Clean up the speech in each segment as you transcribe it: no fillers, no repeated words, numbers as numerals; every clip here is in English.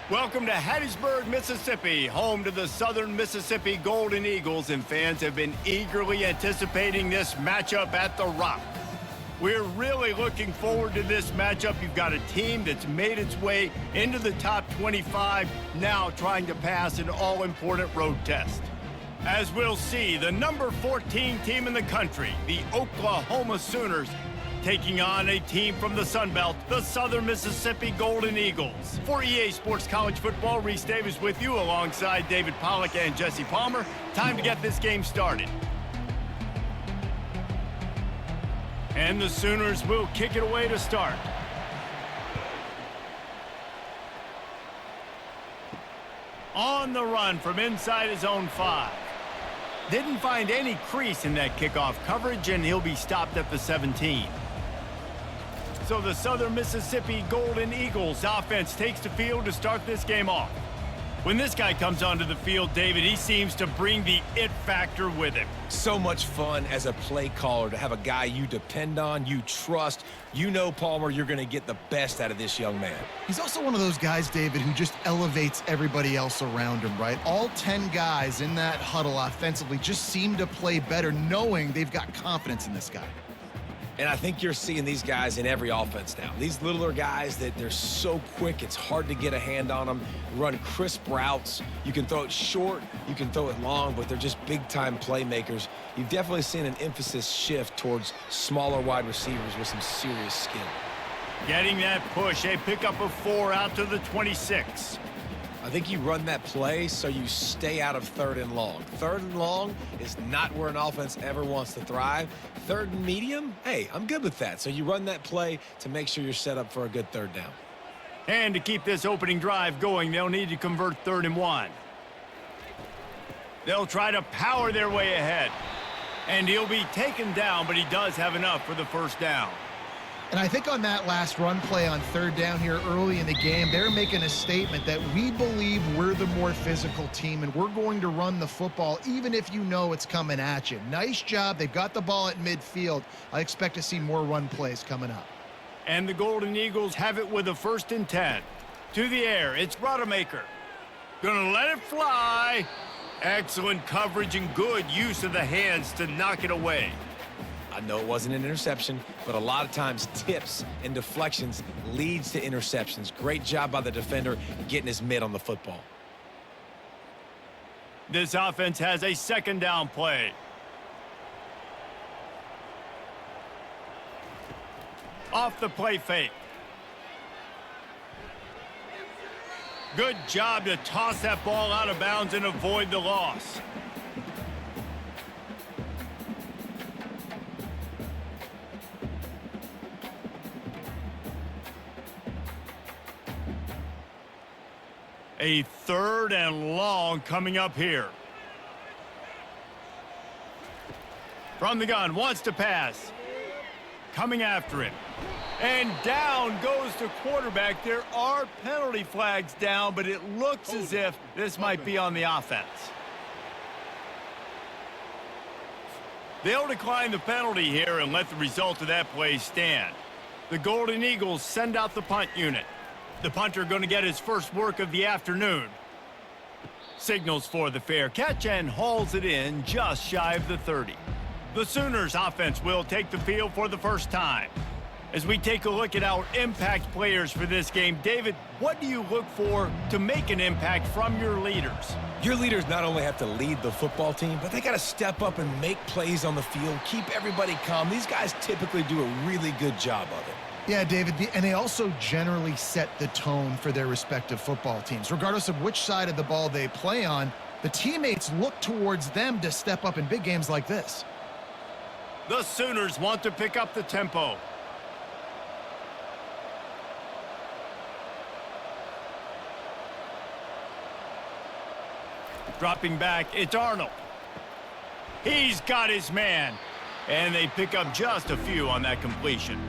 Welcome to Hattiesburg, Mississippi, home to the Southern Mississippi Golden Eagles, and fans have been eagerly anticipating this matchup at the Rock. We're really looking forward to this matchup. You've got a team that's made its way into the top 25, now trying to pass an all-important road test. As we'll see, the number 14 team in the country, the Oklahoma Sooners, taking on a team from the Sun Belt, the Southern Mississippi Golden Eagles. For EA Sports College Football, Reese Davis with you alongside David Pollack and Jesse Palmer. Time to get this game started. And the Sooners will kick it away to start. On the run from inside his own 5. Didn't find any crease in that kickoff coverage, and he'll be stopped at the 17. So the Southern Mississippi Golden Eagles offense takes the field to start this game off. When this guy comes onto the field, David, he seems to bring the it factor with him. So much fun as a play caller to have a guy you depend on, you trust. You know, Palmer, you're going to get the best out of this young man. He's also one of those guys, David, who just elevates everybody else around him, right? All 10 guys in that huddle offensively just seem to play better knowing they've got confidence in this guy. And I think you're seeing these guys in every offense now. These littler guys that they're so quick, it's hard to get a hand on them. Run crisp routes. You can throw it short, you can throw it long, but they're just big-time playmakers. You've definitely seen an emphasis shift towards smaller wide receivers with some serious skill. Getting that push, a pickup of 4 out to the 26. I think you run that play so you stay out of 3rd and long. 3rd and long is not where an offense ever wants to thrive. 3rd and medium, hey, I'm good with that. So you run that play to make sure you're set up for a good 3rd down. And to keep this opening drive going, they'll need to convert 3rd and 1. They'll try to power their way ahead. And he'll be taken down, but he does have enough for the first down. And I think on that last run play on 3rd down here early in the game, they're making a statement that we believe we're the more physical team and we're going to run the football even if you know it's coming at you. Nice job. They've got the ball at midfield. I expect to see more run plays coming up. And the Golden Eagles have it with a 1st and 10. To the air, it's Rodemaker. Gonna let it fly. Excellent coverage and good use of the hands to knock it away. I know it wasn't an interception, but a lot of times tips and deflections leads to interceptions. Great job by the defender getting his mitt on the football. This offense has a 2nd down play. Off the play fake. Good job to toss that ball out of bounds and avoid the loss. A 3rd and long coming up here. From the gun, wants to pass. Coming after him. And down goes the quarterback. There are penalty flags down, but it looks as if this might be on the offense. They'll decline the penalty here and let the result of that play stand. The Golden Eagles send out the punt unit. The punter going to get his first work of the afternoon. Signals for the fair catch and hauls it in just shy of the 30. The Sooners offense will take the field for the first time. As we take a look at our impact players for this game, David, what do you look for to make an impact from your leaders? Your leaders not only have to lead the football team, but they got to step up and make plays on the field, keep everybody calm. These guys typically do a really good job of it. Yeah, David, and they also generally set the tone for their respective football teams. Regardless of which side of the ball they play on, the teammates look towards them to step up in big games like this. The Sooners want to pick up the tempo. Dropping back, it's Arnold. He's got his man. And they pick up just a few on that completion.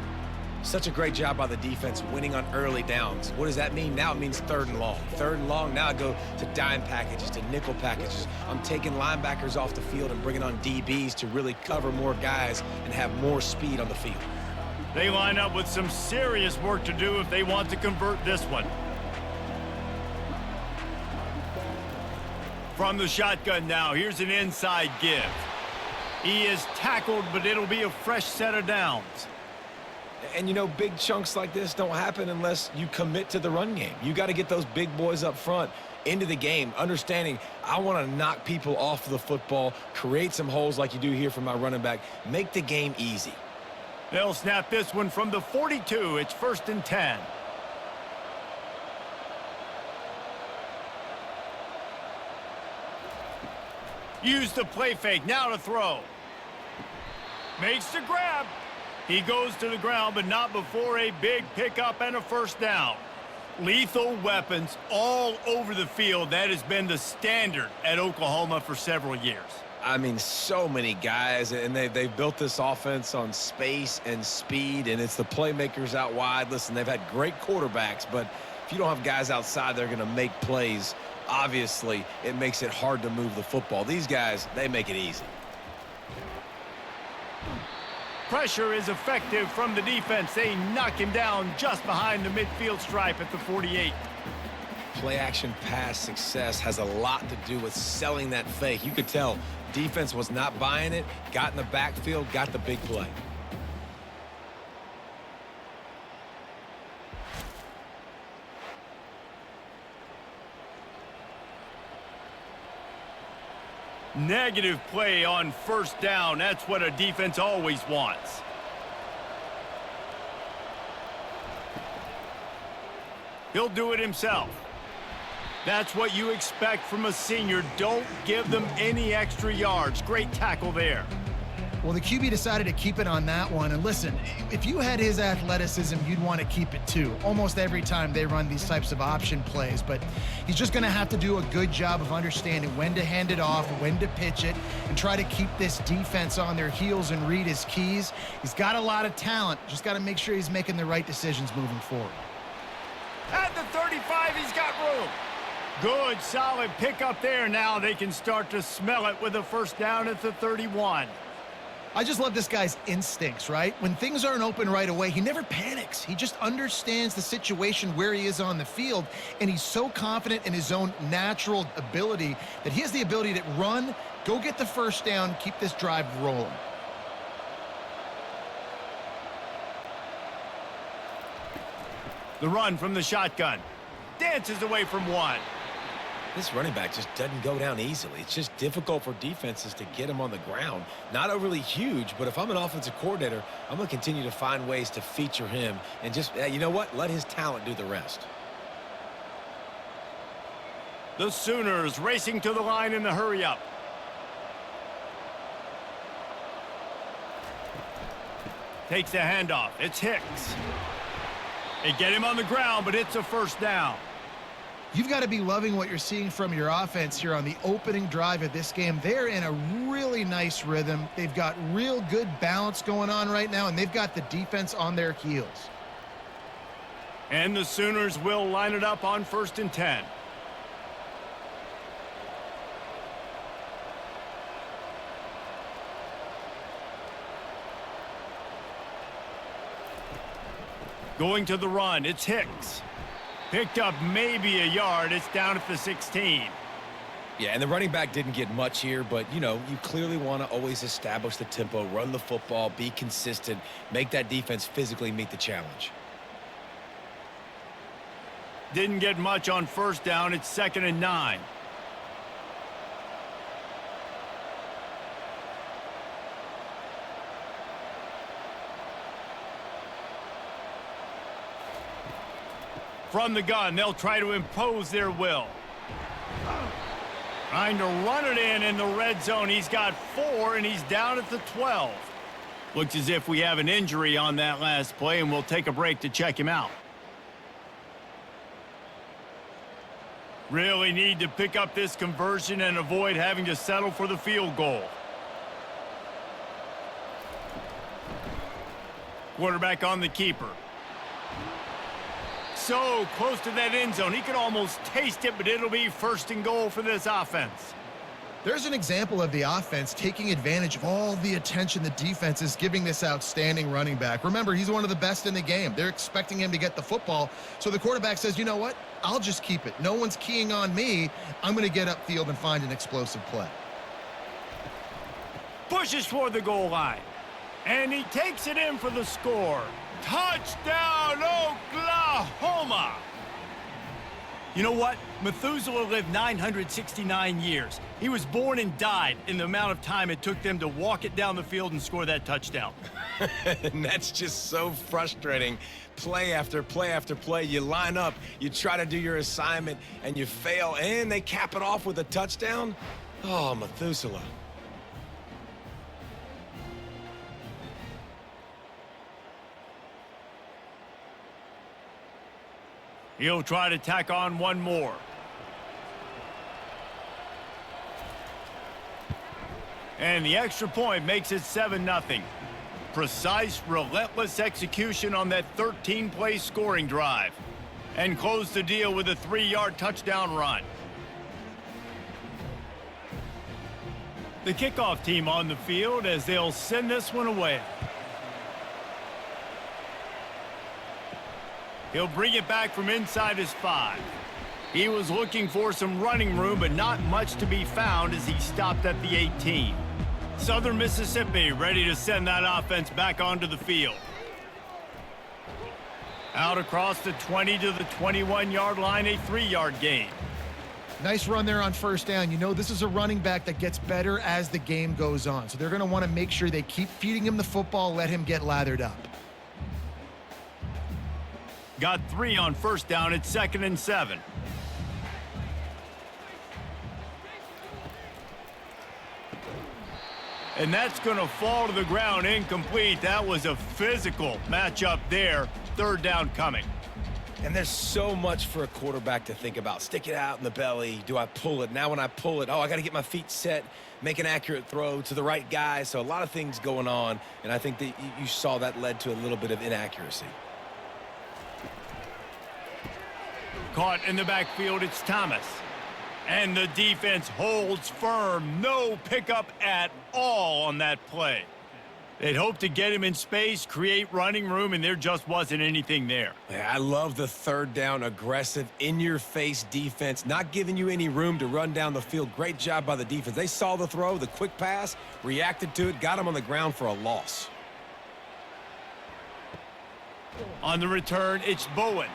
Such a great job by the defense winning on early downs. What does that mean? Now it means 3rd and long. 3rd and long, now I go to dime packages, to nickel packages. I'm taking linebackers off the field and bringing on DBs to really cover more guys and have more speed on the field. They line up with some serious work to do if they want to convert this one. From the shotgun now, here's an inside give. He is tackled, but it'll be a fresh set of downs. And, you know, big chunks like this don't happen unless you commit to the run game. You got to get those big boys up front into the game, understanding I want to knock people off the football, create some holes like you do here for my running back, make the game easy. They'll snap this one from the 42. It's 1st and 10. Use the play fake. Now to throw. Makes the grab. He goes to the ground, but not before a big pickup and a first down. Lethal weapons all over the field. That has been the standard at Oklahoma for several years. I mean, so many guys, and they've built this offense on space and speed, and it's the playmakers out wide. Listen, they've had great quarterbacks, but if you don't have guys outside, they're going to make plays. Obviously, it makes it hard to move the football. These guys, they make it easy. Pressure is effective from the defense. They knock him down just behind the midfield stripe at the 48. Play-action pass success has a lot to do with selling that fake. You could tell defense was not buying it, got in the backfield, got the big play. Negative play on first down. That's what a defense always wants. He'll do it himself. That's what you expect from a senior. Don't give them any extra yards. Great tackle there. Well, the QB decided to keep it on that one. And listen, if you had his athleticism, you'd want to keep it too. Almost every time they run these types of option plays. But he's just going to have to do a good job of understanding when to hand it off, when to pitch it, and try to keep this defense on their heels and read his keys. He's got a lot of talent. Just got to make sure he's making the right decisions moving forward. At the 35, he's got room. Good, solid pickup there. Now they can start to smell it with a first down at the 31. I just love this guy's instincts, right? When things aren't open right away, he never panics. He just understands the situation where he is on the field, and he's so confident in his own natural ability that he has the ability to run, go get the first down, keep this drive rolling. The run from the shotgun. Dances away from one. This running back just doesn't go down easily. It's just difficult for defenses to get him on the ground. Not overly huge, but if I'm an offensive coordinator, I'm going to continue to find ways to feature him and just, you know what, let his talent do the rest. The Sooners racing to the line in the hurry-up. Takes the handoff. It's Hicks. They get him on the ground, but it's a first down. You've got to be loving what you're seeing from your offense here on the opening drive of this game. They're in a really nice rhythm. They've got real good balance going on right now, and they've got the defense on their heels. And the Sooners will line it up on 1st and 10. Going to the run, it's Hicks. Picked up maybe a yard. It's down at the 16. Yeah, and the running back didn't get much here, but, you know, you clearly want to always establish the tempo, run the football, be consistent, make that defense physically meet the challenge. Didn't get much on first down. It's 2nd and 9. From the gun, they'll try to impose their will. Trying to run it in the red zone. He's got 4, and he's down at the 12. Looks as if we have an injury on that last play, and we'll take a break to check him out. Really need to pick up this conversion and avoid having to settle for the field goal. Quarterback on the keeper. So close to that end zone. He could almost taste it, but it'll be 1st and goal for this offense. There's an example of the offense taking advantage of all the attention the defense is giving this outstanding running back. Remember, he's one of the best in the game. They're expecting him to get the football. So the quarterback says, you know what? I'll just keep it. No one's keying on me. I'm going to get upfield and find an explosive play. Pushes for the goal line. And he takes it in for the score. Touchdown, Oklahoma! You know what? Methuselah lived 969 years. He was born and died in the amount of time it took them to walk it down the field and score that touchdown. And that's just so frustrating. Play after play after play, you line up, you try to do your assignment, and you fail, and they cap it off with a touchdown? Oh, Methuselah. He'll try to tack on one more. And the extra point makes it 7-0. Precise, relentless execution on that 13-play scoring drive. And close the deal with a 3-yard touchdown run. The kickoff team on the field as they'll send this one away. He'll bring it back from inside his 5. He was looking for some running room, but not much to be found as he stopped at the 18. Southern Mississippi ready to send that offense back onto the field. Out across the 20 to the 21-yard line, a 3-yard gain. Nice run there on first down. You know, this is a running back that gets better as the game goes on. So they're going to want to make sure they keep feeding him the football, let him get lathered up. Got 3 on first down at 2nd and 7. And that's going to fall to the ground incomplete. That was a physical matchup there. 3rd down coming. And there's so much for a quarterback to think about. Stick it out in the belly. Do I pull it? Now when I pull it, I got to get my feet set, make an accurate throw to the right guy. So a lot of things going on, and I think that you saw that led to a little bit of inaccuracy. Caught in the backfield, it's Thomas. And the defense holds firm. No pickup at all on that play. They'd hoped to get him in space, create running room, and there just wasn't anything there. Yeah, I love the 3rd down, aggressive, in-your-face defense, not giving you any room to run down the field. Great job by the defense. They saw the throw, the quick pass, reacted to it, got him on the ground for a loss. On the return, it's Bowen.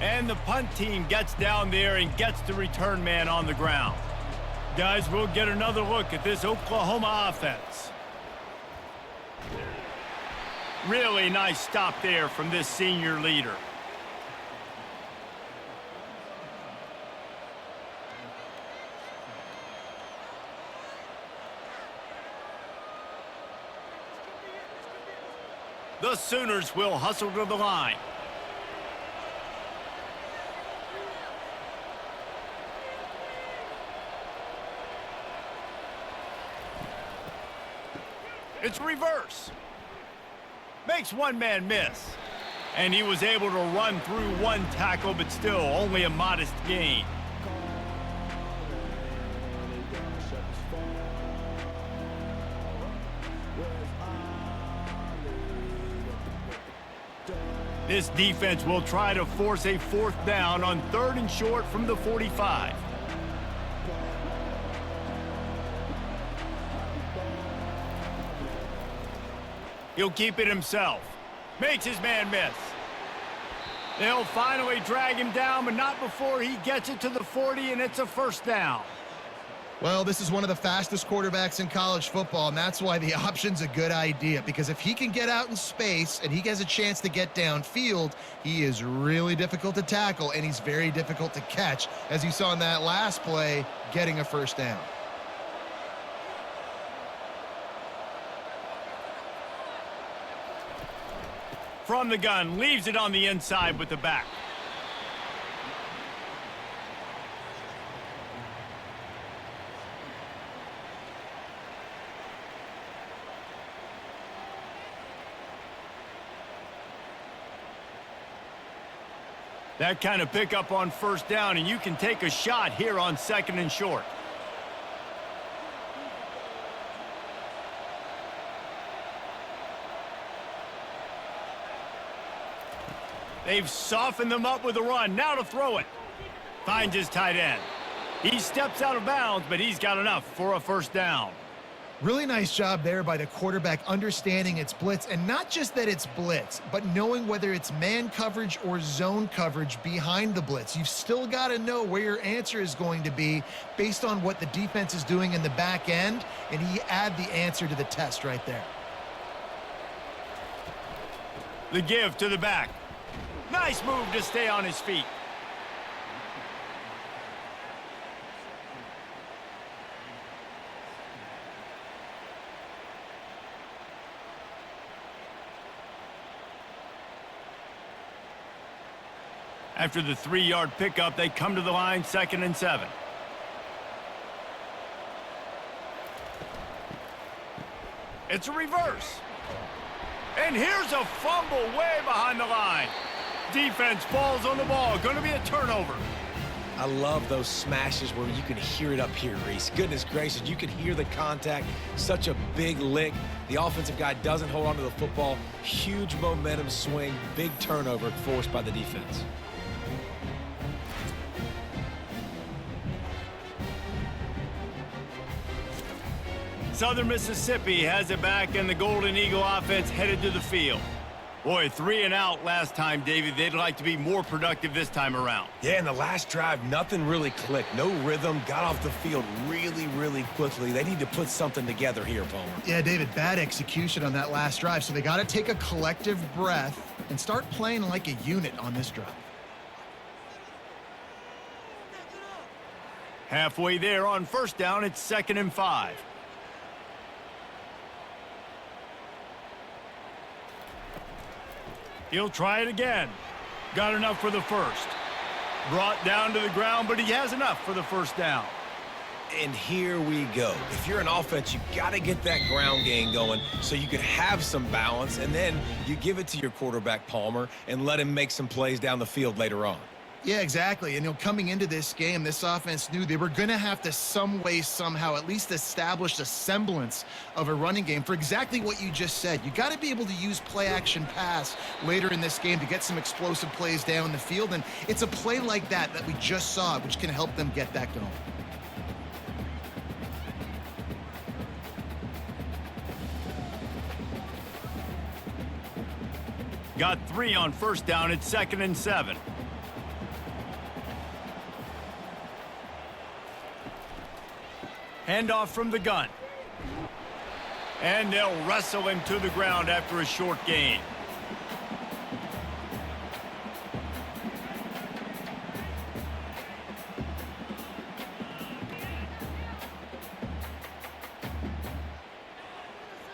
And the punt team gets down there and gets the return man on the ground. Guys, we'll get another look at this Oklahoma offense. Really nice stop there from this senior leader. The Sooners will hustle to the line. It's reverse. Makes one man miss. And he was able to run through one tackle, but still only a modest gain. This defense will try to force a 4th down on 3rd and short from the 45. He'll keep it himself. Makes his man miss. They'll finally drag him down, but not before he gets it to the 40, and it's a 1st down. Well, this is one of the fastest quarterbacks in college football, and that's why the option's a good idea, because if he can get out in space and he has a chance to get downfield, he is really difficult to tackle, and he's very difficult to catch, as you saw in that last play, getting a 1st down. From the gun, leaves it on the inside with the back. That kind of pickup on 1st down, and you can take a shot here on 2nd and short. They've softened them up with a run. Now to throw it. Finds his tight end. He steps out of bounds, but he's got enough for a first down. Really nice job there by the quarterback understanding it's blitz, and not just that it's blitz, but knowing whether it's man coverage or zone coverage behind the blitz. You've still got to know where your answer is going to be based on what the defense is doing in the back end, and he add the answer to the test right there. The give to the back. Nice move to stay on his feet. After the 3-yard pickup, they come to the line, 2nd and 7. It's a reverse. And here's a fumble way behind the line. Defense falls on the ball. Going to be a turnover. I love those smashes where you can hear it up here, Reese. Goodness gracious, you can hear the contact. Such a big lick. The offensive guy doesn't hold on to the football. Huge momentum swing. Big turnover forced by the defense. Southern Mississippi has it back, and the Golden Eagle offense headed to the field. Boy, 3 and out last time, David. They'd like to be more productive this time around. Yeah, in the last drive, nothing really clicked. No rhythm. Got off the field really, really quickly. They need to put something together here, Palmer. Yeah, David, bad execution on that last drive, so they got to take a collective breath and start playing like a unit on this drive. Halfway there on first down, it's 2nd and 5. He'll try it again. Got enough for the first. Brought down to the ground, but he has enough for the first down. And here we go. If you're an offense, you got to get that ground game going so you can have some balance, and then you give it to your quarterback, Palmer, and let him make some plays down the field later on. Yeah, exactly. And, coming into this game, this offense knew they were going to have to some way, somehow, at least establish a semblance of a running game for exactly what you just said. You got to be able to use play-action pass later in this game to get some explosive plays down the field. And it's a play like that we just saw, which can help them get that going. Got 3 on first down. It's 2nd and 7. Handoff from the gun. And they'll wrestle him to the ground after a short gain.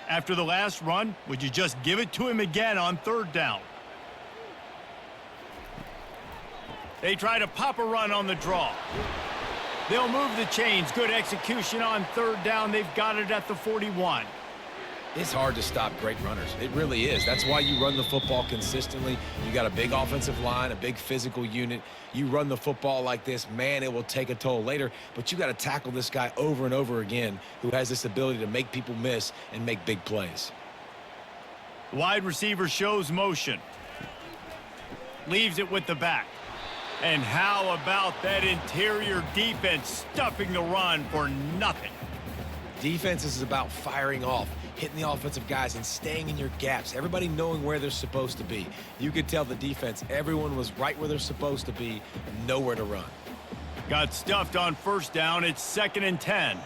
After the last run, would you just give it to him again on 3rd down? They try to pop a run on the draw. They'll move the chains. Good execution on 3rd down. They've got it at the 41. It's hard to stop great runners. It really is. That's why you run the football consistently. You got a big offensive line, a big physical unit. You run the football like this, man, it will take a toll later. But you got to tackle this guy over and over again who has this ability to make people miss and make big plays. Wide receiver shows motion. Leaves it with the back. And how about that interior defense stuffing the run for nothing? Defense is about firing off, hitting the offensive guys and staying in your gaps. Everybody knowing where they're supposed to be. You could tell the defense, everyone was right where they're supposed to be, nowhere to run. Got stuffed on first down. It's 2nd and 10.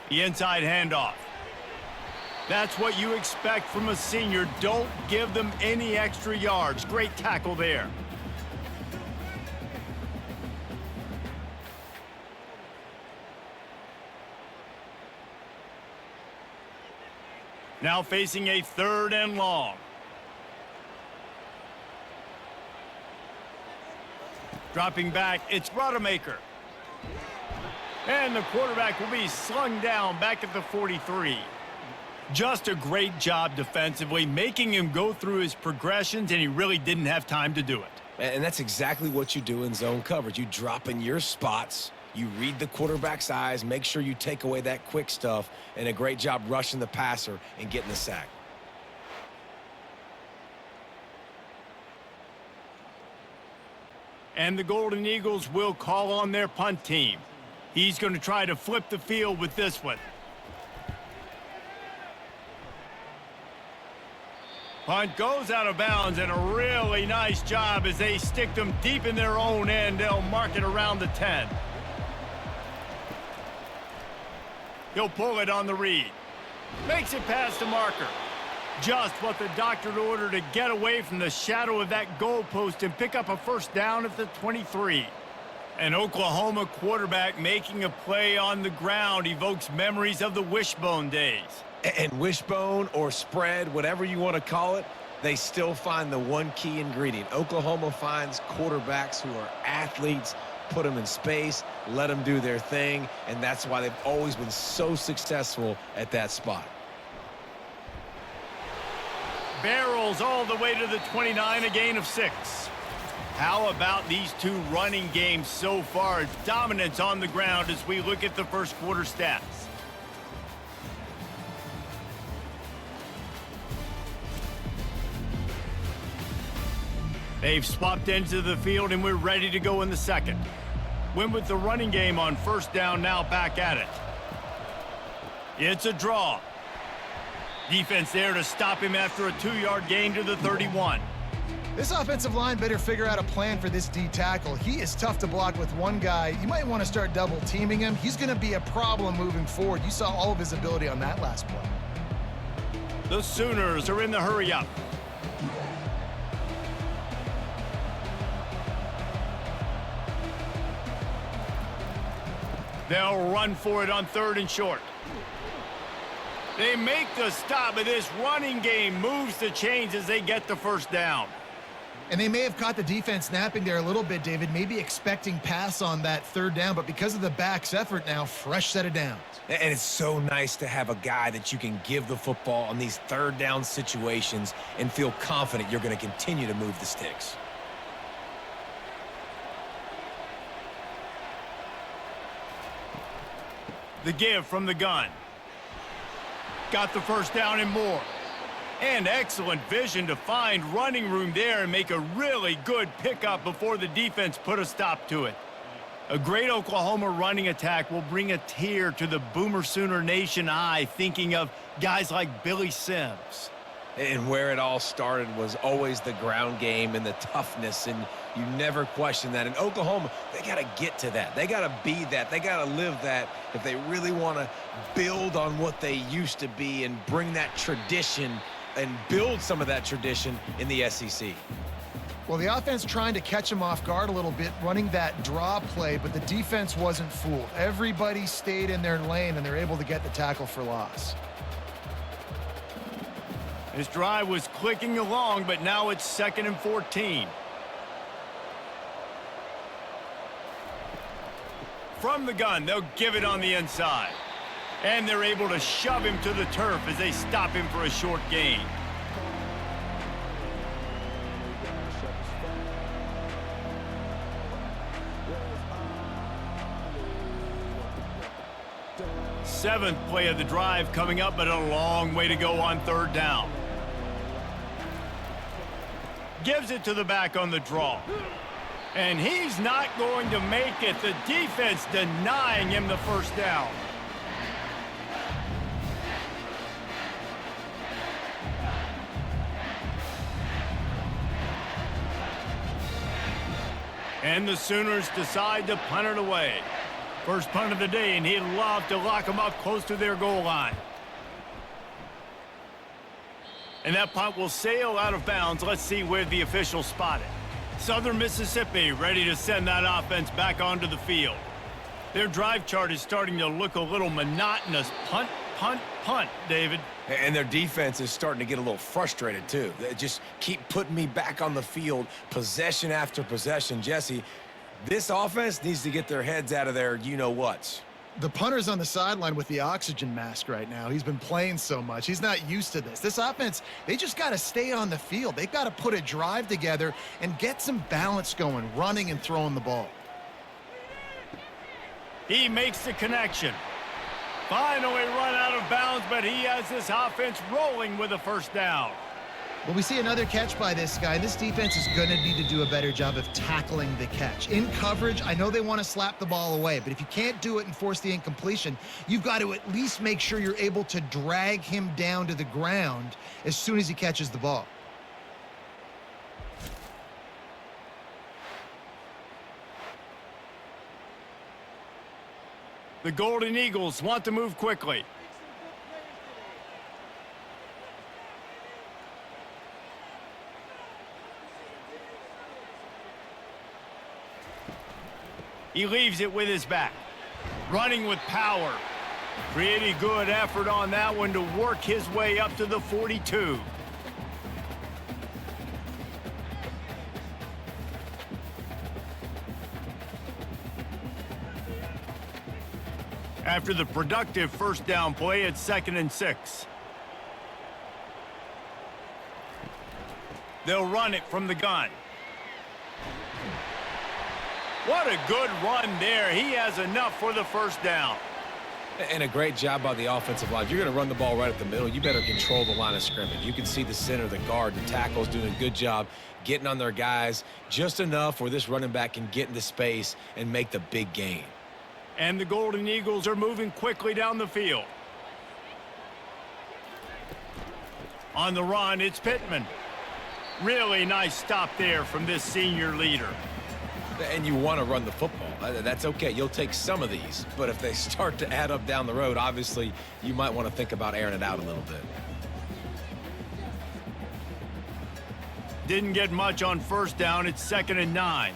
The inside handoff. That's what you expect from a senior. Don't give them any extra yards. Great tackle there. Now facing a 3rd and long. Dropping back, it's Rodemaker. And the quarterback will be slung down back at the 43. Just a great job defensively, making him go through his progressions, and he really didn't have time to do it. And that's exactly what you do in zone coverage. You drop in your spots, you read the quarterback's eyes, make sure you take away that quick stuff, and a great job rushing the passer and getting the sack. And the Golden Eagles will call on their punt team. He's going to try to flip the field with this one. Punt goes out of bounds, and a really nice job as they stick them deep in their own end. They'll mark it around the 10. He'll pull it on the read. Makes it past the marker. Just what the doctor ordered to get away from the shadow of that goalpost and pick up a first down at the 23. An Oklahoma quarterback making a play on the ground evokes memories of the wishbone days. And wishbone or spread, whatever you want to call it, they still find the one key ingredient. Oklahoma finds quarterbacks who are athletes, put them in space, let them do their thing, and that's why they've always been so successful at that spot. Barrels all the way to the 29, a gain of 6. How about these two running games so far? Dominance on the ground as we look at the first quarter stats. They've swapped into the field, and we're ready to go in the second. Went with the running game on first down, now back at it. It's a draw. Defense there to stop him after a 2-yard gain to the 31. This offensive line better figure out a plan for this D tackle. He is tough to block with one guy. You might want to start double teaming him. He's going to be a problem moving forward. You saw all of his ability on that last play. The Sooners are in the hurry up. They'll run for it on 3rd and short. They make the stop, but this running game moves the chains as they get the first down. And they may have caught the defense napping there a little bit, David, maybe expecting pass on that 3rd down, but because of the back's effort now, fresh set of downs. And it's so nice to have a guy that you can give the football on these 3rd down situations and feel confident you're going to continue to move the sticks. The give from the gun. Got the first down and more. And excellent vision to find running room there and make a really good pickup before the defense put a stop to it. A great Oklahoma running attack will bring a tear to the Boomer Sooner Nation eye, thinking of guys like Billy Sims. And where it all started was always the ground game and the toughness, and you never question that. In Oklahoma, they got to get to that. They got to be that. They got to live that if they really want to build on what they used to be and bring that tradition and build some of that tradition in the SEC. Well, the offense trying to catch him off guard a little bit, running that draw play, but the defense wasn't fooled. Everybody stayed in their lane, and they're able to get the tackle for loss. This drive was clicking along, but now it's 2nd and 14. From the gun, they'll give it on the inside. And they're able to shove him to the turf as they stop him for a short gain. Seventh play of the drive coming up, but a long way to go on 3rd down. Gives it to the back on the draw. And he's not going to make it. The defense denying him the first down. And the Sooners decide to punt it away. First punt of the day, and he'd love to lock them up close to their goal line. And that punt will sail out of bounds. Let's see where the officials spot it. Southern Mississippi ready to send that offense back onto the field. Their drive chart is starting to look a little monotonous. Punt, punt, punt, David. And their defense is starting to get a little frustrated, too. They just keep putting me back on the field, possession after possession. Jesse, this offense needs to get their heads out of their you-know-whats. The punter's on the sideline with the oxygen mask right now. He's been playing so much. He's not used to this. This offense, they just got to stay on the field. They've got to put a drive together and get some balance going, running and throwing the ball. He makes the connection. Finally run out of bounds, but he has this offense rolling with a first down. Well, we see another catch by this guy. This defense is going to need to do a better job of tackling the catch. In coverage, I know they want to slap the ball away, but if you can't do it and force the incompletion, you've got to at least make sure you're able to drag him down to the ground as soon as he catches the ball. The Golden Eagles want to move quickly. He leaves it with his back. Running with power. Pretty good effort on that one to work his way up to the 42. After the productive first down play, it's 2nd and 6. They'll run it from the gun. What a good run there. He has enough for the first down. And a great job by the offensive line. If you're going to run the ball right up the middle, you better control the line of scrimmage. You can see the center, the guard, the tackles doing a good job getting on their guys just enough where this running back can get into space and make the big gain. And the Golden Eagles are moving quickly down the field. On the run, it's Pittman. Really nice stop there from this senior leader. And you want to run the football. That's okay. You'll take some of these. But if they start to add up down the road, obviously, you might want to think about airing it out a little bit. Didn't get much on first down. It's 2nd and 9.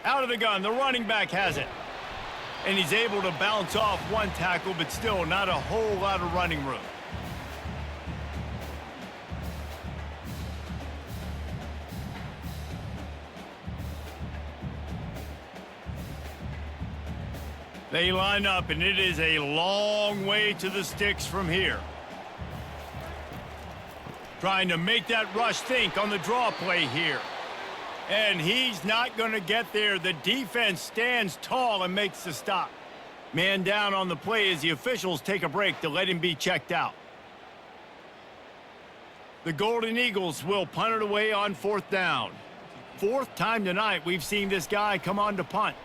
Out of the gun, the running back has it. And he's able to bounce off one tackle, but still not a whole lot of running room. They line up, and it is a long way to the sticks from here. Trying to make that rush think on the draw play here. And he's not going to get there. The defense stands tall and makes the stop. Man down on the play as the officials take a break to let him be checked out. The Golden Eagles will punt it away on 4th down. 4th time tonight we've seen this guy come on to punt.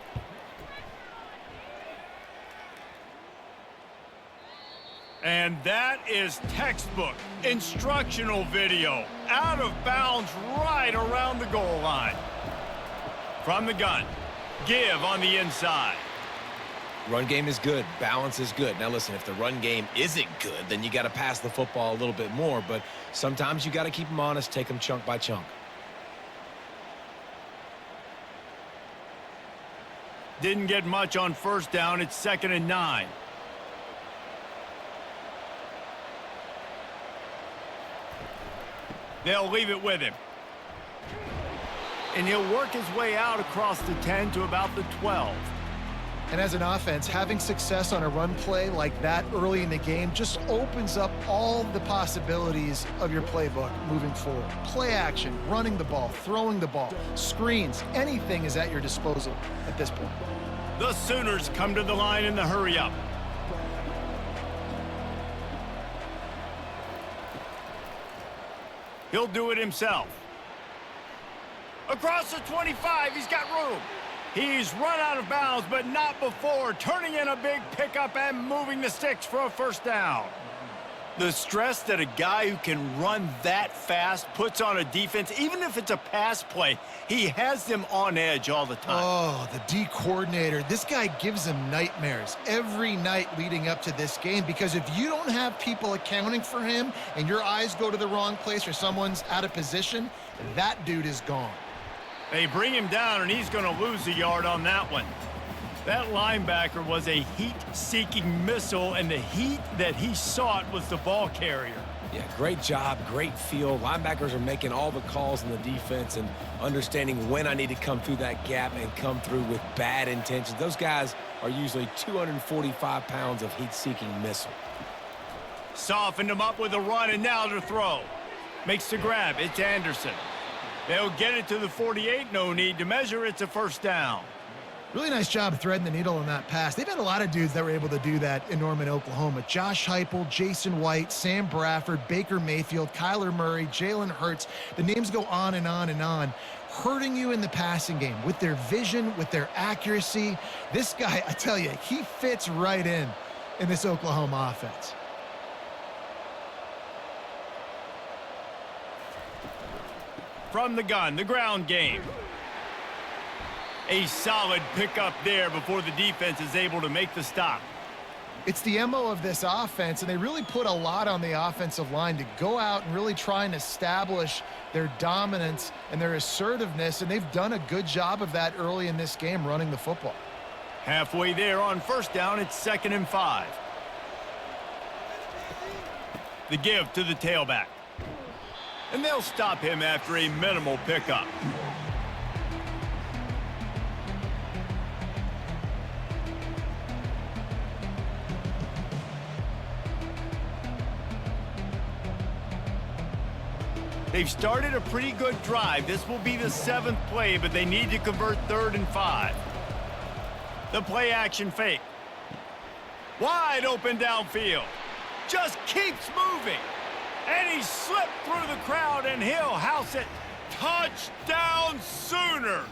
And that is textbook instructional video. Out of bounds right around the goal line. From the gun. Give on the inside. Run game is good. Balance is good. Now listen, if the run game isn't good, then you got to pass the football a little bit more. But sometimes you got to keep them honest, take them chunk by chunk. Didn't get much on first down. It's 2nd and 9. They'll leave it with him. And he'll work his way out across the 10 to about the 12. And as an offense, having success on a run play like that early in the game just opens up all the possibilities of your playbook moving forward. Play action, running the ball, throwing the ball, screens, anything is at your disposal at this point. The Sooners come to the line in the hurry up. He'll do it himself. Across the 25, he's got room. He's run out of bounds, but not before turning in a big pickup and moving the sticks for a first down. The stress that a guy who can run that fast puts on a defense, even if it's a pass play, he has them on edge all the time. Oh, the D coordinator. This guy gives them nightmares every night leading up to this game, because if you don't have people accounting for him and your eyes go to the wrong place or someone's out of position, that dude is gone. They bring him down, and he's going to lose a yard on that one. That linebacker was a heat-seeking missile, and the heat that he sought was the ball carrier. Yeah, great job, great feel. Linebackers are making all the calls in the defense and understanding when I need to come through that gap and come through with bad intentions. Those guys are usually 245 pounds of heat-seeking missile. Softened him up with a run, and now to throw. Makes the grab. It's Anderson. They'll get it to the 48. No need to measure. It's a first down. Really nice job threading the needle on that pass. They've had a lot of dudes that were able to do that in Norman, Oklahoma. Josh Heupel, Jason White, Sam Bradford, Baker Mayfield, Kyler Murray, Jalen Hurts. The names go on and on and on, hurting you in the passing game with their vision, with their accuracy. This guy, I tell you, he fits right in this Oklahoma offense. From the gun, the ground game. A solid pickup there before the defense is able to make the stop. It's the MO of this offense, and they really put a lot on the offensive line to go out and really try and establish their dominance and their assertiveness, and they've done a good job of that early in this game running the football. Halfway there on first down, it's 2nd and 5. The give to the tailback. And they'll stop him after a minimal pickup. They've started a pretty good drive. This will be the 7th play, but they need to convert 3rd and 5. The play action fake. Wide open downfield. Just keeps moving. And he slipped through the crowd, and he'll house it. Touchdown Sooners!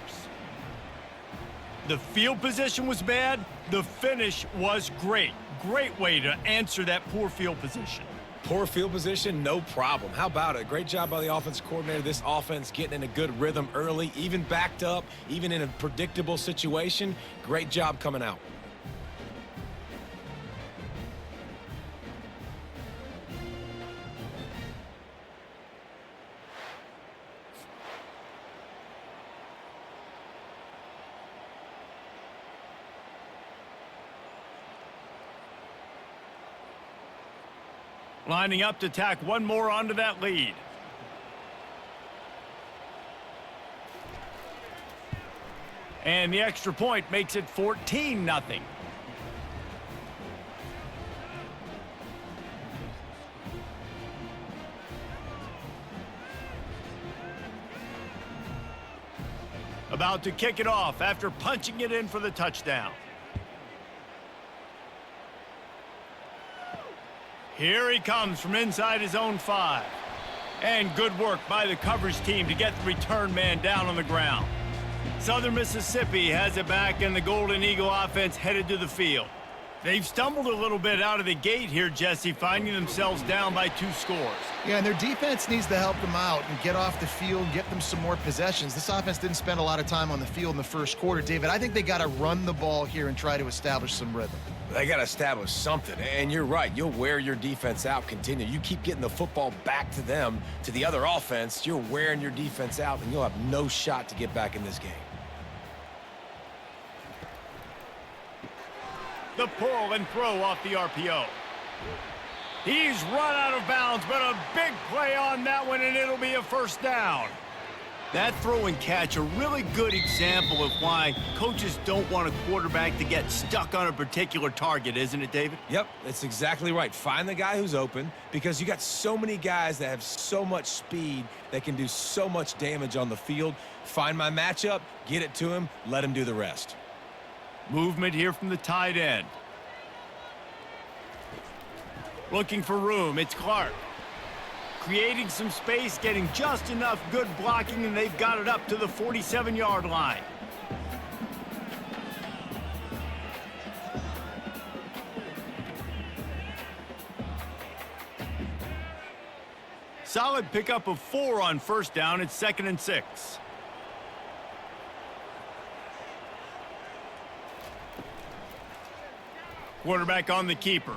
The field position was bad. The finish was great. Great way to answer that poor field position. Poor field position, no problem. How about it? Great job by the offensive coordinator. This offense getting in a good rhythm early, even backed up, even in a predictable situation. Great job coming out. Lining up to tack one more onto that lead. And the extra point makes it 14-0. About to kick it off after punching it in for the touchdown. Here he comes from inside his own 5. And good work by the coverage team to get the return man down on the ground. Southern Mississippi has it back, and the Golden Eagle offense headed to the field. They've stumbled a little bit out of the gate here, Jesse, finding themselves down by 2 scores. Yeah, and their defense needs to help them out and get off the field, get them some more possessions. This offense didn't spend a lot of time on the field in the first quarter, David. I think they got to run the ball here and try to establish some rhythm. They got to establish something, and you're right. You'll wear your defense out, continue. You keep getting the football back to them, to the other offense, you're wearing your defense out, and you'll have no shot to get back in this game. The pull and throw off the RPO. He's run out of bounds, but a big play on that one, and it'll be a first down. That throw and catch, a really good example of why coaches don't want a quarterback to get stuck on a particular target, isn't it, David? Yep, that's exactly right. Find the guy who's open, because you got so many guys that have so much speed that can do so much damage on the field. Find my matchup, get it to him, let him do the rest. Movement here from the tight end. Looking for room, it's Clark. Creating some space, getting just enough good blocking, and they've got it up to the 47-yard line. Solid pickup of 4 on first down. It's 2nd and 6. Quarterback on the keeper.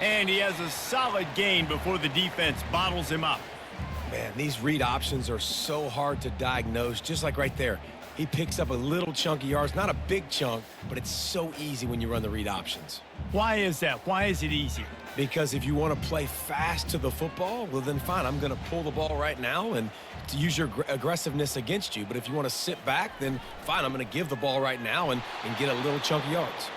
And he has a solid gain before the defense bottles him up. Man, these read options are so hard to diagnose, just like right there. He picks up a little chunk of yards, not a big chunk, but it's so easy when you run the read options. Why is that? Why is it easy? Because if you want to play fast to the football, well then fine, I'm going to pull the ball right now and to use your aggressiveness against you. But if you want to sit back, then fine, I'm going to give the ball right now and get a little chunk of yards.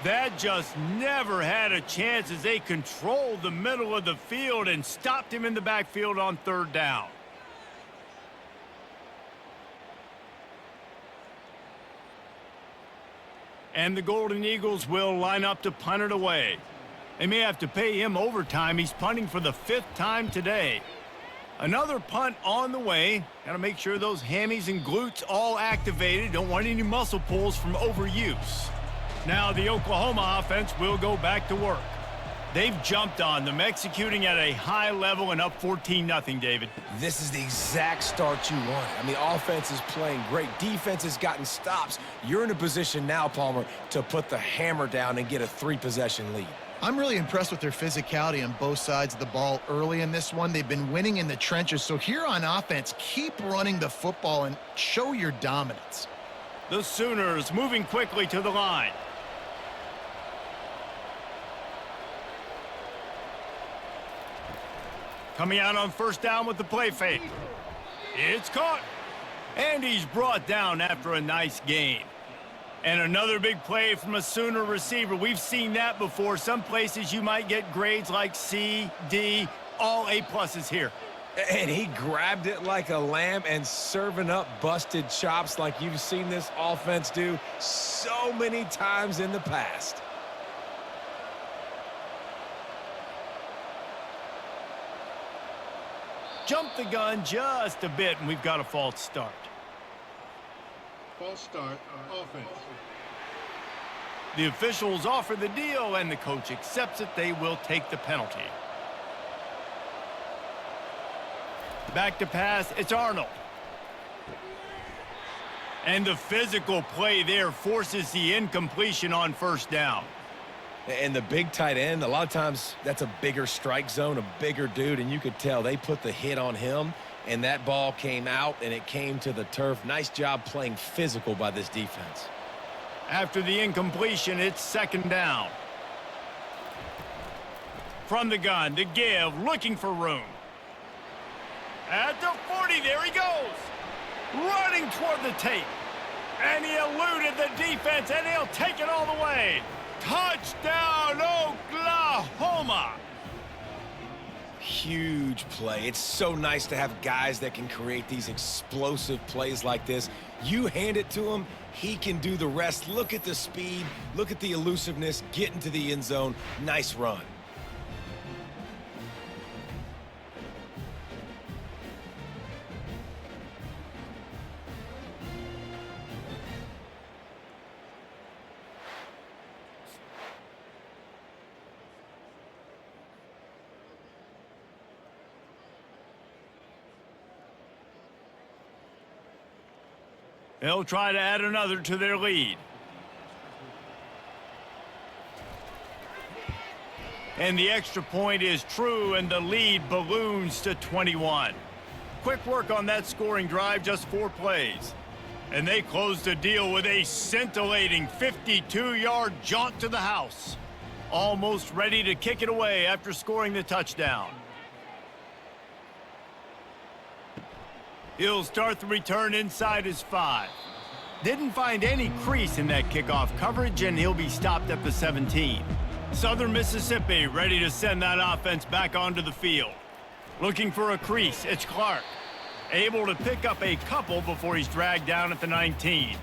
That just never had a chance as they controlled the middle of the field and stopped him in the backfield on 3rd down. And the Golden Eagles will line up to punt it away. They may have to pay him overtime. He's punting for the 5th time today. Another punt on the way. Got to make sure those hammies and glutes all activated. Don't want any muscle pulls from overuse. Now the Oklahoma offense will go back to work. They've jumped on them, executing at a high level and up 14-0, David. This is the exact start you want. I mean, offense is playing great. Defense has gotten stops. You're in a position now, Palmer, to put the hammer down and get a 3-possession lead. I'm really impressed with their physicality on both sides of the ball early in this one. They've been winning in the trenches. So here on offense, keep running the football and show your dominance. The Sooners moving quickly to the line. Coming out on first down with the play fake. It's caught. And he's brought down after a nice gain. And another big play from a Sooner receiver. We've seen that before. Some places you might get grades like C, D, all A-pluses here. And he grabbed it like a lamb and serving up busted chops like you've seen this offense do so many times in the past. Jump the gun just a bit, and we've got a false start. False start, offense. The officials offer the deal, and the coach accepts it. They will take the penalty. Back to pass, it's Arnold. And the physical play there forces the incompletion on first down. And the big tight end, a lot of times that's a bigger strike zone, a bigger dude, and you could tell they put the hit on him, and that ball came out, and it came to the turf. Nice job playing physical by this defense. After the incompletion, it's second down. From the gun to give, looking for room. At the 40, there he goes. Running toward the tape. And he eluded the defense, and he'll take it all the way. Touchdown, Oklahoma! Huge play. It's so nice to have guys that can create these explosive plays like this. You hand it to him, he can do the rest. Look at the speed, look at the elusiveness, get into the end zone. Nice run. They'll try to add another to their lead. And the extra point is true, and the lead balloons to 21. Quick work on that scoring drive, just 4 plays. And they close the deal with a scintillating 52-yard jaunt to the house. Almost ready to kick it away after scoring the touchdown. He'll start the return inside his 5. Didn't find any crease in that kickoff coverage, and he'll be stopped at the 17. Southern Mississippi ready to send that offense back onto the field. Looking for a crease, it's Clark. Able to pick up a couple before he's dragged down at the 19.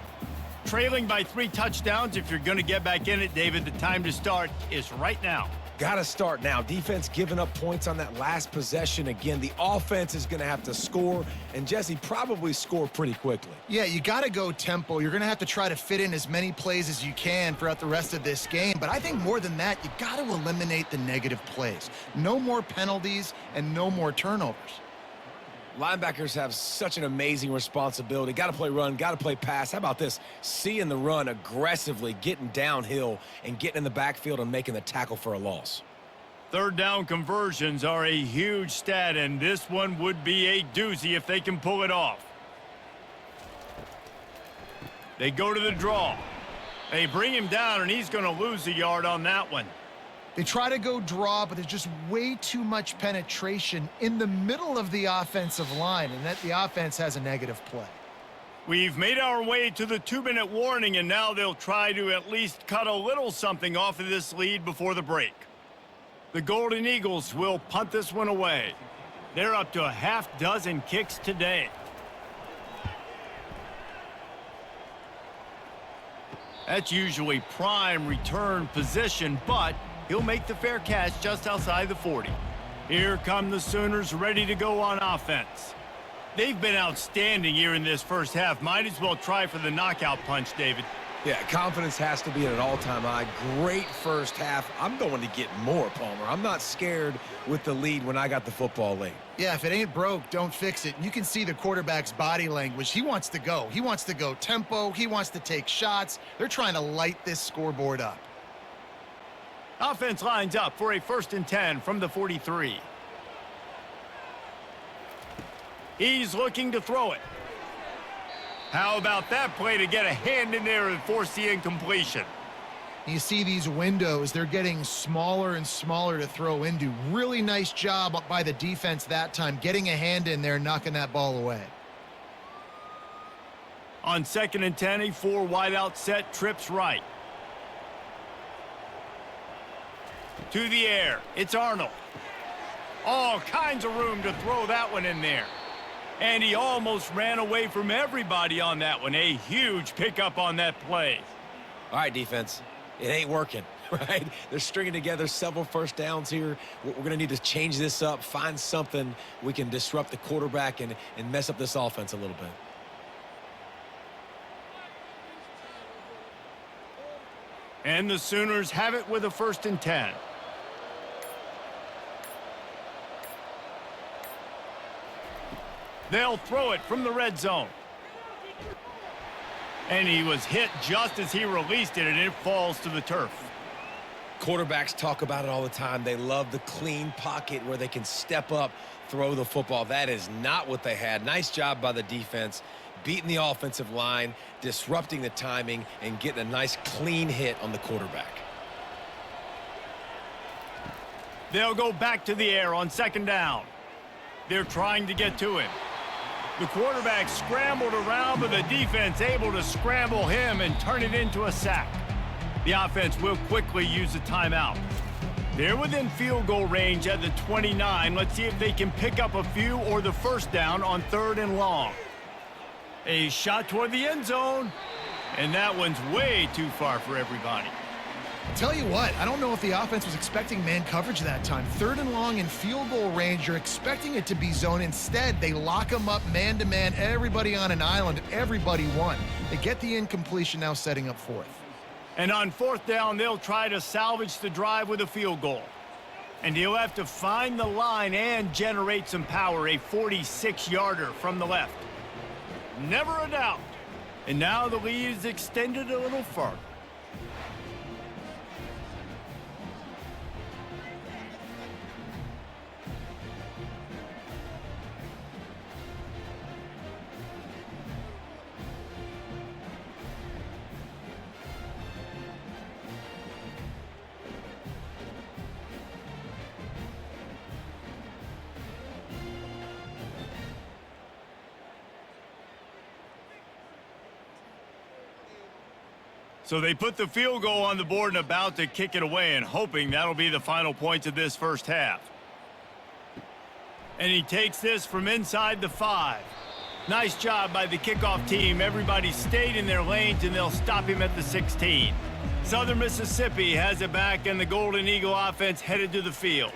Trailing by 3 touchdowns. If you're going to get back in it, David, the time to start is right now. Got to start now. Defense giving up points on that last possession. Again, the offense is going to have to score, and Jesse probably score pretty quickly. Yeah, you got to go tempo. You're going to have to try to fit in as many plays as you can throughout the rest of this game. But I think more than that, you got to eliminate the negative plays. No more penalties and no more turnovers. Linebackers have such an amazing responsibility. Got to play run, got to play pass. How about this? Seeing the run aggressively, getting downhill, and getting in the backfield and making the tackle for a loss. Third down conversions are a huge stat, and this one would be a doozy if they can pull it off. They go to the draw. They bring him down, and he's going to lose a yard on that one. They try to go draw, but there's just way too much penetration in the middle of the offensive line, and that the offense has a negative play. We've made our way to the 2-minute warning, and now they'll try to at least cut a little something off of this lead before the break. The Golden Eagles will punt this one away. They're up to a half-dozen kicks today. That's usually prime return position, but he'll make the fair catch just outside the 40. Here come the Sooners ready to go on offense. They've been outstanding here in this first half. Might as well try for the knockout punch, David. Yeah, confidence has to be at an all-time high. Great first half. I'm going to get more, Palmer. I'm not scared with the lead when I got the football late. Yeah, if it ain't broke, don't fix it. You can see the quarterback's body language. He wants to go. He wants to go tempo. He wants to take shots. They're trying to light this scoreboard up. Offense lines up for a 1st and 10 from the 43. He's looking to throw it. How about that play to get a hand in there and force the incompletion? You see these windows, they're getting smaller and smaller to throw into. Really nice job by the defense that time, getting a hand in there and knocking that ball away. On 2nd and 10, a 4 wideout set, trips right. To the air, it's Arnold. All kinds of room to throw that one in there. And he almost ran away from everybody on that one. A huge pickup on that play. All right, defense. It ain't working, right? They're stringing together several first downs here. We're going to need to change this up, find something we can disrupt the quarterback and mess up this offense a little bit. And the Sooners have it with a 1st and 10. They'll throw it from the red zone. And he was hit just as he released it, and it falls to the turf. Quarterbacks talk about it all the time. They love the clean pocket where they can step up, throw the football. That is not what they had. Nice job by the defense, beating the offensive line, disrupting the timing, and getting a nice clean hit on the quarterback. They'll go back to the air on 2nd down. They're trying to get to him. The quarterback scrambled around, but the defense able to scramble him and turn it into a sack. The offense will quickly use a timeout. They're within field goal range at the 29. Let's see if they can pick up a few or the 1st down on 3rd and long. A shot toward the end zone, and that one's way too far for everybody. Tell you what, I don't know if the offense was expecting man coverage that time. 3rd and long in field goal range, you're expecting it to be zone. Instead, they lock them up man-to-man, everybody on an island, and everybody won. They get the incompletion, now setting up 4th. And on 4th down, they'll try to salvage the drive with a field goal. And he'll have to find the line and generate some power, a 46-yarder from the left. Never a doubt. And now the lead is extended a little further. So they put the field goal on the board and about to kick it away, and hoping that'll be the final points of this first half. And he takes this from inside the 5. Nice job by the kickoff team. Everybody stayed in their lanes, and they'll stop him at the 16. Southern Mississippi has it back, and the Golden Eagle offense headed to the field.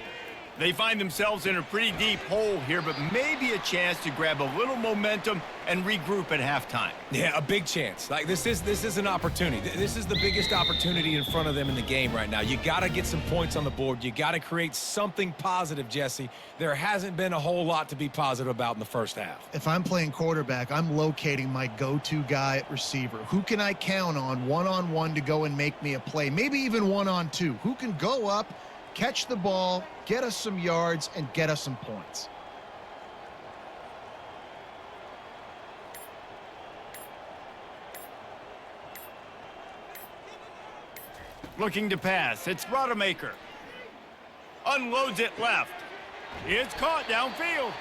They find themselves in a pretty deep hole here, but maybe a chance to grab a little momentum and regroup at halftime. Yeah, a big chance. Like this is an opportunity. This is the biggest opportunity in front of them in the game right now. You got to get some points on the board. You got to create something positive, Jesse. There hasn't been a whole lot to be positive about in the first half. If I'm playing quarterback, I'm locating my go-to guy at receiver. Who can I count on one-on-one to go and make me a play? Maybe even one-on-two. Who can go up, catch the ball, get us some yards, and get us some points? Looking to pass. It's Rodemaker. Unloads it left. It's caught downfield.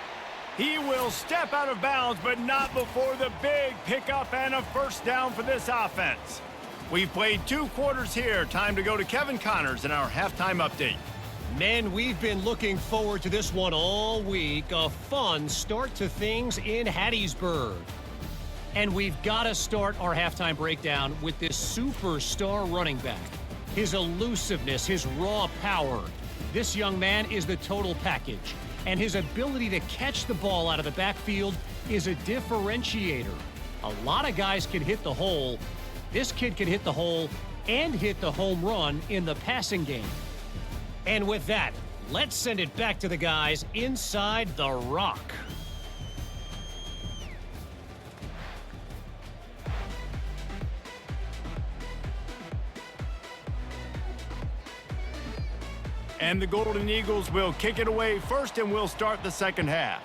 He will step out of bounds, but not before the big pickup and a 1st down for this offense. We've played 2 quarters here. Time to go to Kevin Connors in our halftime update. Men, we've been looking forward to this one all week. A fun start to things in Hattiesburg. And we've got to start our halftime breakdown with this superstar running back. His elusiveness, his raw power. This young man is the total package. And his ability to catch the ball out of the backfield is a differentiator. A lot of guys can hit the hole. This kid can hit the hole and hit the home run in the passing game. And with that, let's send it back to the guys inside the rock. And the Golden Eagles will kick it away first, and we'll start the second half.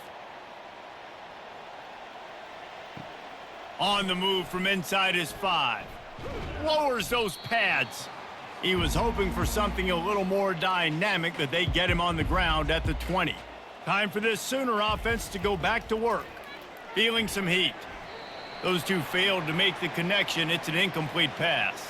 On the move from inside his 5. Lowers those pads. He was hoping for something a little more dynamic, but they get him on the ground at the 20. Time for this Sooner offense to go back to work. Feeling some heat. Those two failed to make the connection. It's an incomplete pass.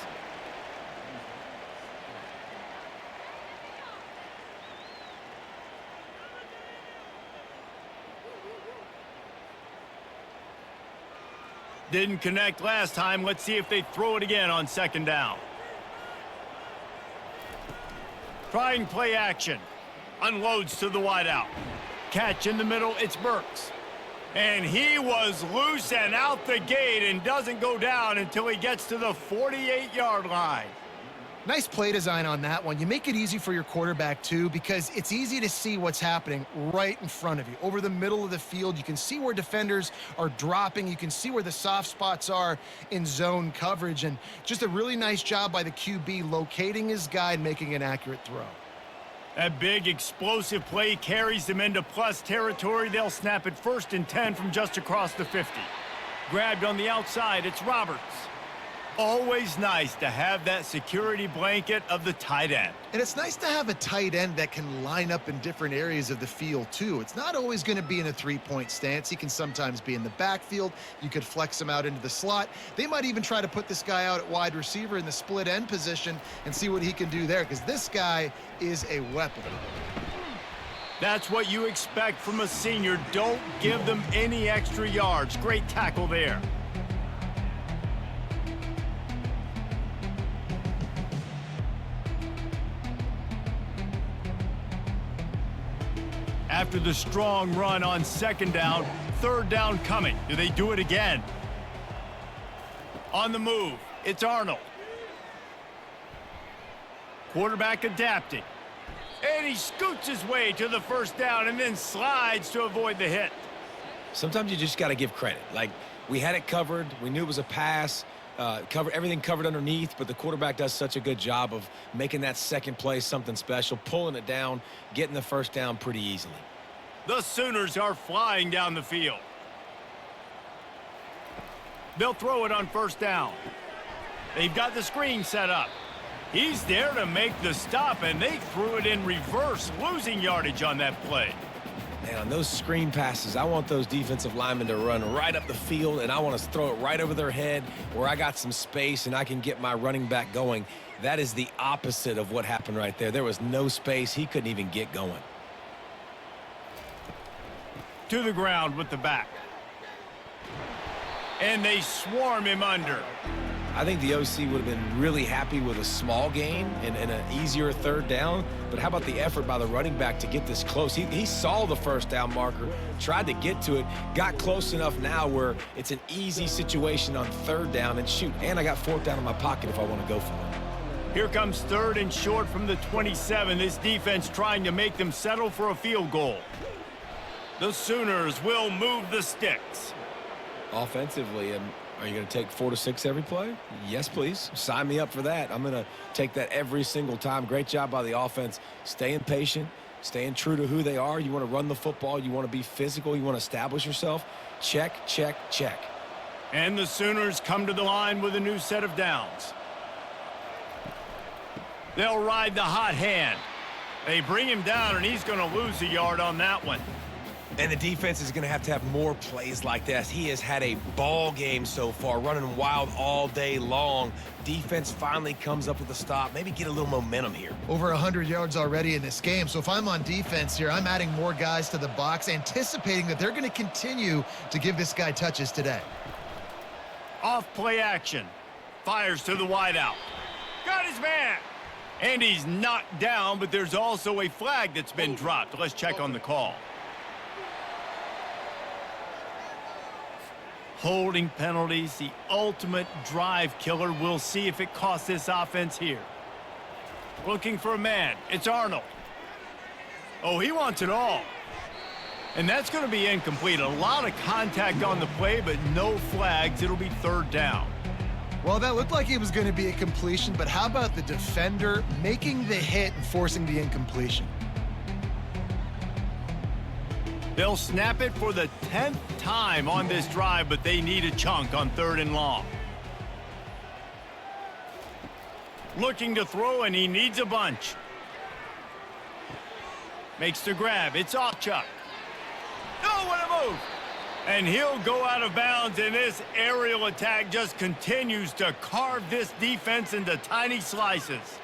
Didn't connect last time. Let's see if they throw it again on second down. Trying play action. Unloads to the wideout. Catch in the middle. It's Burks. And he was loose and out the gate and doesn't go down until he gets to the 48-yard line. Nice play design on that one. You make it easy for your quarterback, too, because it's easy to see what's happening right in front of you. Over the middle of the field, you can see where defenders are dropping. You can see where the soft spots are in zone coverage. And just a really nice job by the QB locating his guy and making an accurate throw. That big explosive play carries them into plus territory. They'll snap it 1st and 10 from just across the 50. Grabbed on the outside, it's Roberts. Always nice to have that security blanket of the tight end. And it's nice to have a tight end that can line up in different areas of the field, too. It's not always going to be in a three-point stance. He can sometimes be in the backfield. You could flex him out into the slot. They might even try to put this guy out at wide receiver in the split end position and see what he can do there, because this guy is a weapon. That's what you expect from a senior. Don't give them any extra yards. Great tackle there. After the strong run on second down, third down coming. Do they do it again? On the move, it's Arnold. Quarterback adapting. And he scoots his way to the first down and then slides to avoid the hit. Sometimes you just got to give credit. Like, we had it covered. We knew it was a pass. Everything covered underneath, but the quarterback does such a good job of making that second play something special, pulling it down, getting the first down pretty easily. The Sooners are flying down the field. They'll throw it on first down. They've got the screen set up. He's there to make the stop, and they threw it in reverse, losing yardage on that play. And on those screen passes, I want those defensive linemen to run right up the field, and I want to throw it right over their head where I got some space and I can get my running back going. That is the opposite of what happened right there. There was no space. He couldn't even get going. To the ground with the back. And they swarm him under. I think the OC would have been really happy with a small gain and an easier third down. But how about the effort by the running back to get this close? He saw the first down marker, tried to get to it, got close enough now where it's an easy situation on third down. And shoot, and I got fourth down in my pocket if I want to go for it. Here comes third and short from the 27. This defense trying to make them settle for a field goal. The Sooners will move the sticks. Offensively, are you going to take 4 to 6 every play? Yes, please. Sign me up for that. I'm going to take that every single time. Great job by the offense. Staying patient, staying true to who they are. You want to run the football. You want to be physical. You want to establish yourself. Check, check, check. And the Sooners come to the line with a new set of downs. They'll ride the hot hand. They bring him down, and he's going to lose a yard on that one. And the defense is going to have more plays like this. He has had a ball game so far, running wild all day long. Defense finally comes up with a stop. Maybe get a little momentum here. Over 100 yards already in this game. So if I'm on defense here, I'm adding more guys to the box, anticipating that they're going to continue to give this guy touches today. Off play action. Fires to the wideout. Got his man. And he's knocked down, but there's also a flag that's been dropped. Let's check on the call. Holding penalties, the ultimate drive killer. We'll see if it costs this offense here. Looking for a man. It's Arnold. Oh, he wants it all. And that's going to be incomplete. A lot of contact on the play, but no flags. It'll be third down. Well, that looked like it was going to be a completion, but how about the defender making the hit and forcing the incompletion? They'll snap it for the 10th time on this drive, but they need a chunk on 3rd and long. Looking to throw, and he needs a bunch. Makes the grab. It's off Chuck. Oh, what a move! And he'll go out of bounds, and this aerial attack just continues to carve this defense into tiny slices.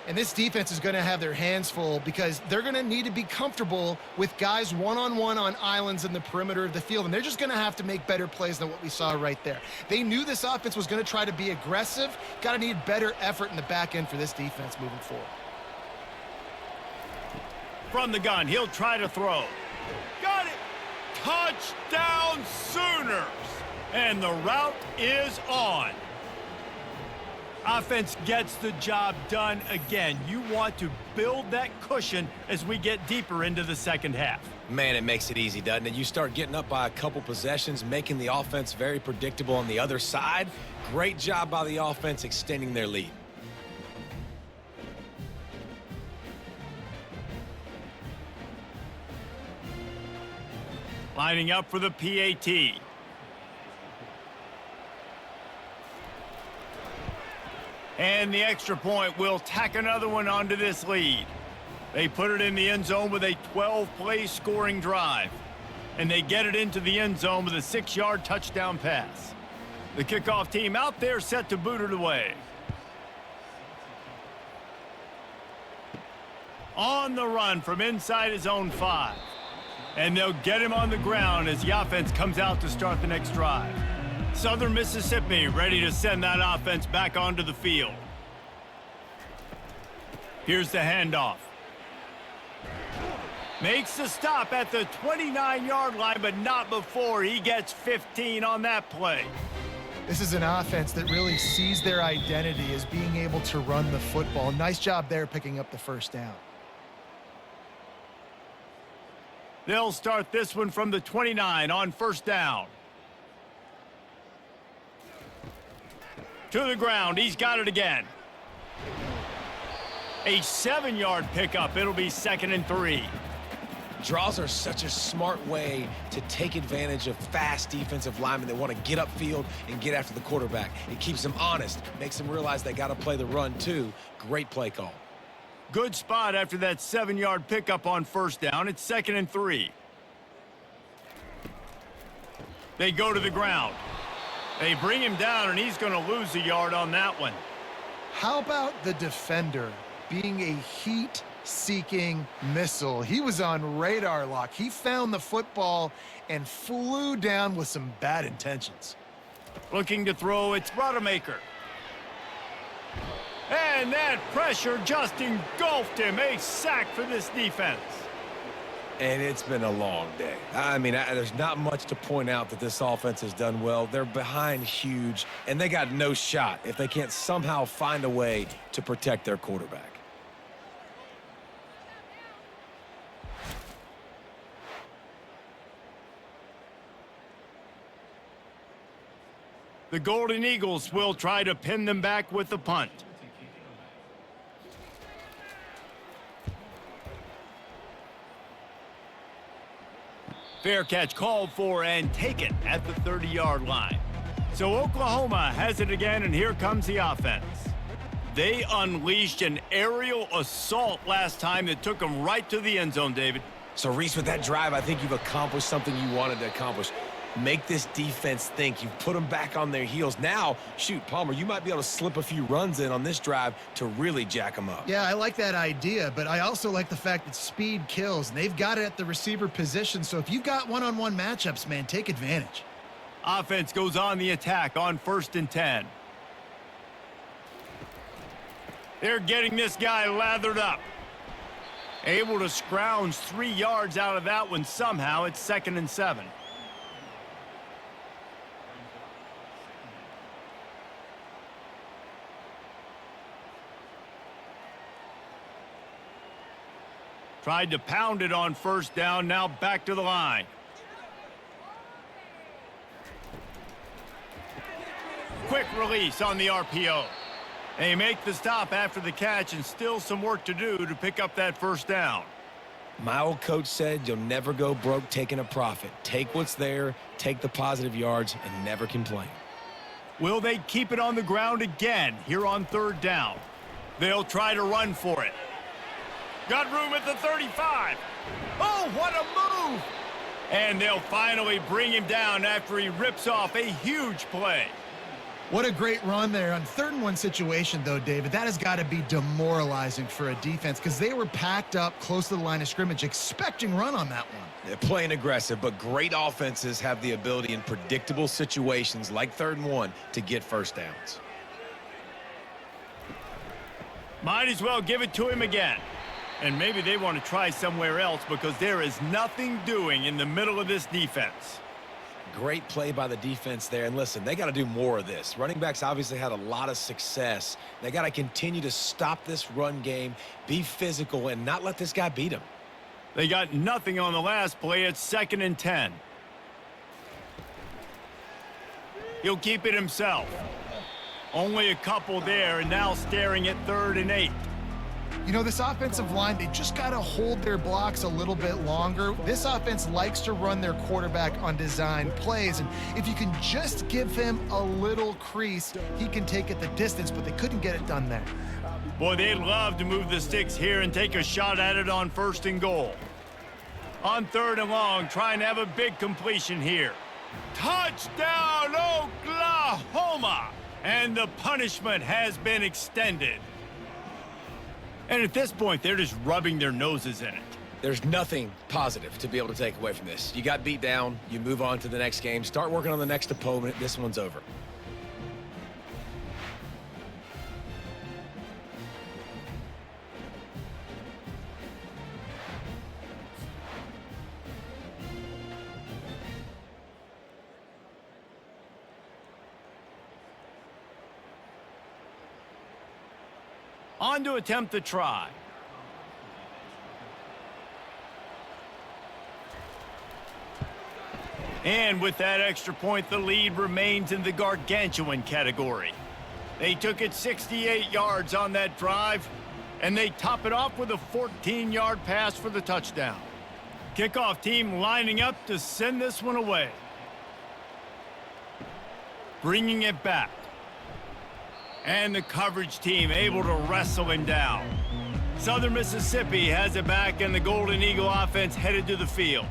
And this defense is going to have their hands full because they're going to need to be comfortable with guys one-on-one on islands in the perimeter of the field, and they're just going to have to make better plays than what we saw right there. They knew this offense was going to try to be aggressive. Got to need better effort in the back end for this defense moving forward. From the gun, he'll try to throw. Got it! Touchdown Sooners! And the route is on. Offense gets the job done again. You want to build that cushion as we get deeper into the second half. Man, it makes it easy, doesn't it? You start getting up by a couple possessions, making the offense very predictable on the other side. Great job by the offense extending their lead. Lining up for the PAT. And the extra point will tack another one onto this lead. They put it in the end zone with a 12-play scoring drive. And they get it into the end zone with a 6-yard touchdown pass. The kickoff team out there set to boot it away. On the run from inside his own 5. And they'll get him on the ground as the offense comes out to start the next drive. Southern Mississippi ready to send that offense back onto the field. Here's the handoff. Makes the stop at the 29-yard line, but not before he gets 15 on that play. This is an offense that really sees their identity as being able to run the football. Nice job there picking up the first down. They'll start this one from the 29 on first down. To the ground. He's got it again. A 7-yard pickup. It'll be 2nd and 3. Draws are such a smart way to take advantage of fast defensive linemen that want to get upfield and get after the quarterback. It keeps them honest, makes them realize they got to play the run too. Great play call. Good spot after that 7-yard pickup on first down. It's 2nd and 3. They go to the ground. They bring him down, and he's going to lose a yard on that one. How about the defender being a heat-seeking missile? He was on radar lock. He found the football and flew down with some bad intentions. Looking to throw, it's Rodemaker. And that pressure just engulfed him. A sack for this defense. And it's been a long day. I mean, there's not much to point out that this offense has done well. They're behind huge, and they got no shot if they can't somehow find a way to protect their quarterback. The Golden Eagles will try to pin them back with the punt. Fair catch called for and taken at the 30-yard line. So Oklahoma has it again, and here comes the offense. They unleashed an aerial assault last time that took them right to the end zone, David. So, Reese, with that drive, I think you've accomplished something you wanted to accomplish. Make this defense think. You've put them back on their heels. Now, shoot, Palmer, you might be able to slip a few runs in on this drive to really jack them up. Yeah, I like that idea, but I also like the fact that speed kills, and they've got it at the receiver position. So if you've got one-on-one matchups, man, take advantage. Offense goes on the attack on 1st and 10. They're getting this guy lathered up. Able to scrounge 3 yards out of that one somehow. It's 2nd and 7. Tried to pound it on 1st down, now back to the line. Quick release on the RPO. They make the stop after the catch, and still some work to do to pick up that 1st down. My old coach said you'll never go broke taking a profit. Take what's there, take the positive yards, and never complain. Will they keep it on the ground again here on 3rd down? They'll try to run for it. Got room at the 35. Oh, what a move! And they'll finally bring him down after he rips off a huge play. What a great run there. On 3rd and 1 situation, though, David, that has got to be demoralizing for a defense because they were packed up close to the line of scrimmage, expecting run on that one. They're playing aggressive, but great offenses have the ability in predictable situations like 3rd and 1 to get 1st downs. Might as well give it to him again. And maybe they want to try somewhere else because there is nothing doing in the middle of this defense. Great play by the defense there. And listen, they got to do more of this. Running backs obviously had a lot of success. They got to continue to stop this run game, be physical, and not let this guy beat them. They got nothing on the last play. It's 2nd and 10. He'll keep it himself. Only a couple there, and now staring at 3rd and 8. You know, this offensive line, they just got to hold their blocks a little bit longer. This offense likes to run their quarterback on design plays, and if you can just give him a little crease, he can take it the distance, but they couldn't get it done there. Boy, they'd love to move the sticks here and take a shot at it on 1st and goal. On 3rd and long, trying to have a big completion here. Touchdown, Oklahoma! And the punishment has been extended. And at this point, they're just rubbing their noses in it. There's nothing positive to be able to take away from this. You got beat down, you move on to the next game, start working on the next opponent. This one's over. On to attempt the try. And with that extra point, the lead remains in the gargantuan category. They took it 68 yards on that drive, and they top it off with a 14-yard pass for the touchdown. Kickoff team lining up to send this one away. Bringing it back. And the coverage team able to wrestle him down. Southern Mississippi has it back, and the Golden Eagle offense headed to the field.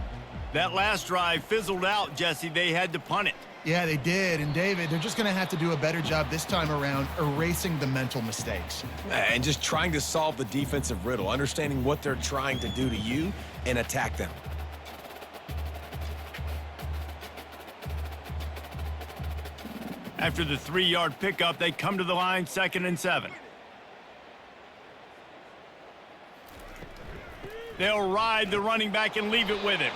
That last drive fizzled out, Jesse. They had to punt it. Yeah, they did. And, David, they're just going to have to do a better job this time around erasing the mental mistakes. And just trying to solve the defensive riddle, understanding what they're trying to do to you and attack them. After the 3-yard pickup, they come to the line, 2nd and 7. They'll ride the running back and leave it with him.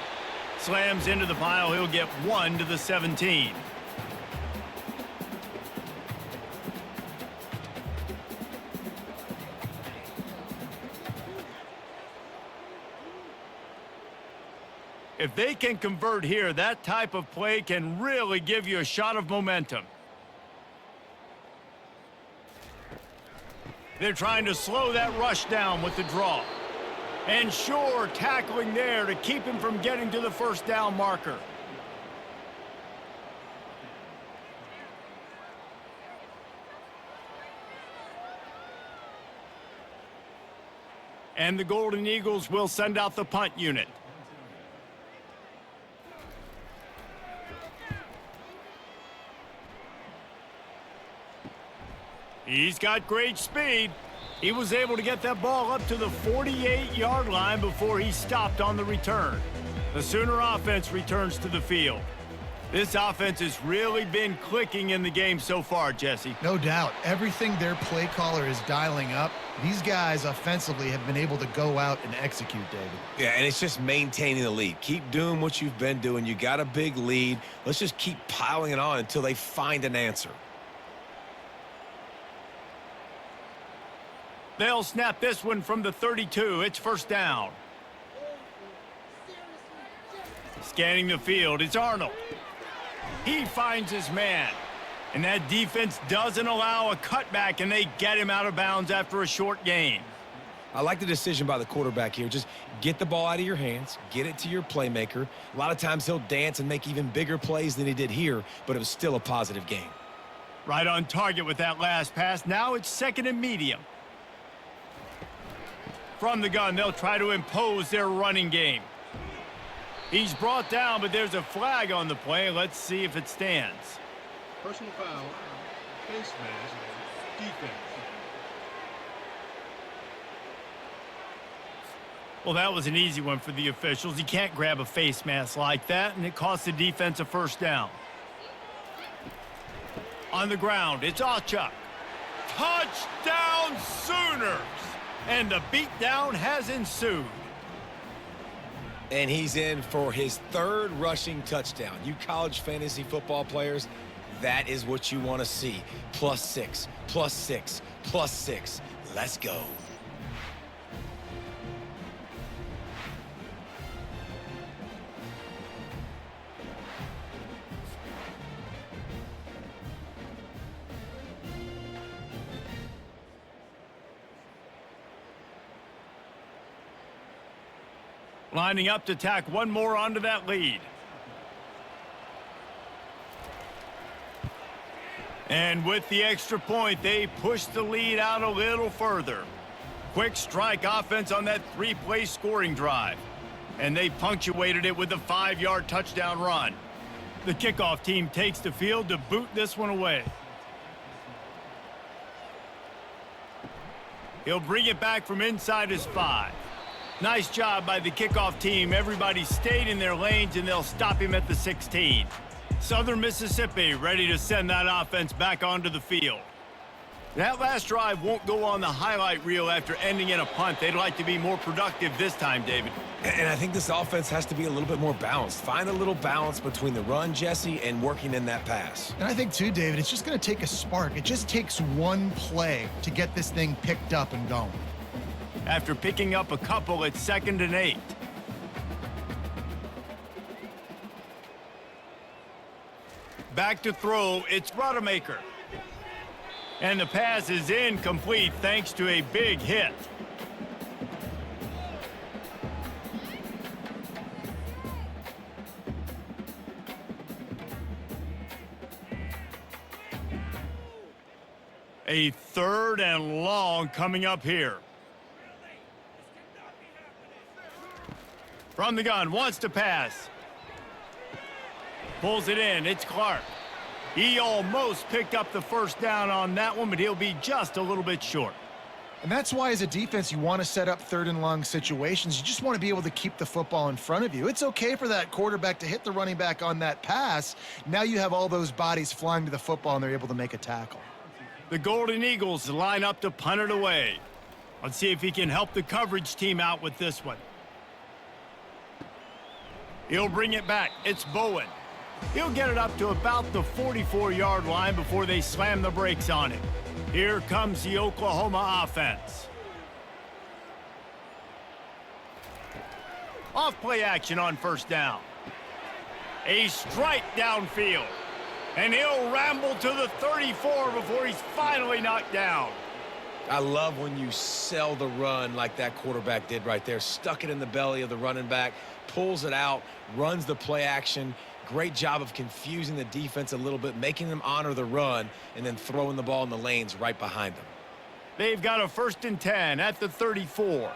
Slams into the pile. He'll get 1 to the 17. If they can convert here, that type of play can really give you a shot of momentum. They're trying to slow that rush down with the draw. And sure, tackling there to keep him from getting to the 1st down marker. And the Golden Eagles will send out the punt unit. He's got great speed. He was able to get that ball up to the 48-yard line before he stopped on the return. The Sooner offense returns to the field. This offense has really been clicking in the game so far, Jesse. No doubt. Everything their play caller is dialing up, these guys offensively have been able to go out and execute, David. Yeah, and it's just maintaining the lead. Keep doing what you've been doing. You got a big lead. Let's just keep piling it on until they find an answer. They'll snap this one from the 32. It's first down. Scanning the field, it's Arnold. He finds his man. And that defense doesn't allow a cutback, and they get him out of bounds after a short gain. I like the decision by the quarterback here. Just get the ball out of your hands, get it to your playmaker. A lot of times he'll dance and make even bigger plays than he did here, but it was still a positive game. Right on target with that last pass. Now it's second and medium. From the gun, they'll try to impose their running game. He's brought down, but there's a flag on the play. Let's see if it stands. Personal foul, face mask, defense. Well, that was an easy one for the officials. You can't grab a face mask like that, and it cost the defense a first down. On the ground, it's Achuk. Touchdown Sooners! And the beatdown has ensued. And he's in for his third rushing touchdown. You college fantasy football players, that is what you want to see. +6, +6, +6. Let's go. Lining up to tack one more onto that lead. And with the extra point, they push the lead out a little further. Quick strike offense on that three-play scoring drive. And they punctuated it with a 5-yard touchdown run. The kickoff team takes the field to boot this one away. He'll bring it back from inside his 5. Nice job by the kickoff team. Everybody stayed in their lanes, and they'll stop him at the 16. Southern Mississippi ready to send that offense back onto the field. That last drive won't go on the highlight reel after ending in a punt. They'd like to be more productive this time, David. And I think this offense has to be a little bit more balanced. Find a little balance between the run, Jesse, and working in that pass. And I think, too, David, it's just going to take a spark. It just takes one play to get this thing picked up and going. After picking up a couple, it's 2nd and 8. Back to throw, it's Rodemaker. And the pass is incomplete thanks to a big hit. A 3rd and long coming up here. From the gun, wants to pass. Pulls it in, it's Clark. He almost picked up the first down on that one, but he'll be just a little bit short. And that's why, as a defense, you want to set up 3rd and long situations. You just want to be able to keep the football in front of you. It's okay for that quarterback to hit the running back on that pass. Now you have all those bodies flying to the football, and they're able to make a tackle. The Golden Eagles line up to punt it away. Let's see if he can help the coverage team out with this one. He'll bring it back. It's Bowen. He'll get it up to about the 44-yard line before they slam the brakes on it. Here comes the Oklahoma offense. Off play action on first down. A strike downfield. And he'll ramble to the 34 before he's finally knocked down. I love when you sell the run like that quarterback did right there. Stuck it in the belly of the running back, pulls it out, runs the play action. Great job of confusing the defense a little bit, making them honor the run, and then throwing the ball in the lanes right behind them. They've got a 1st and 10 at the 34.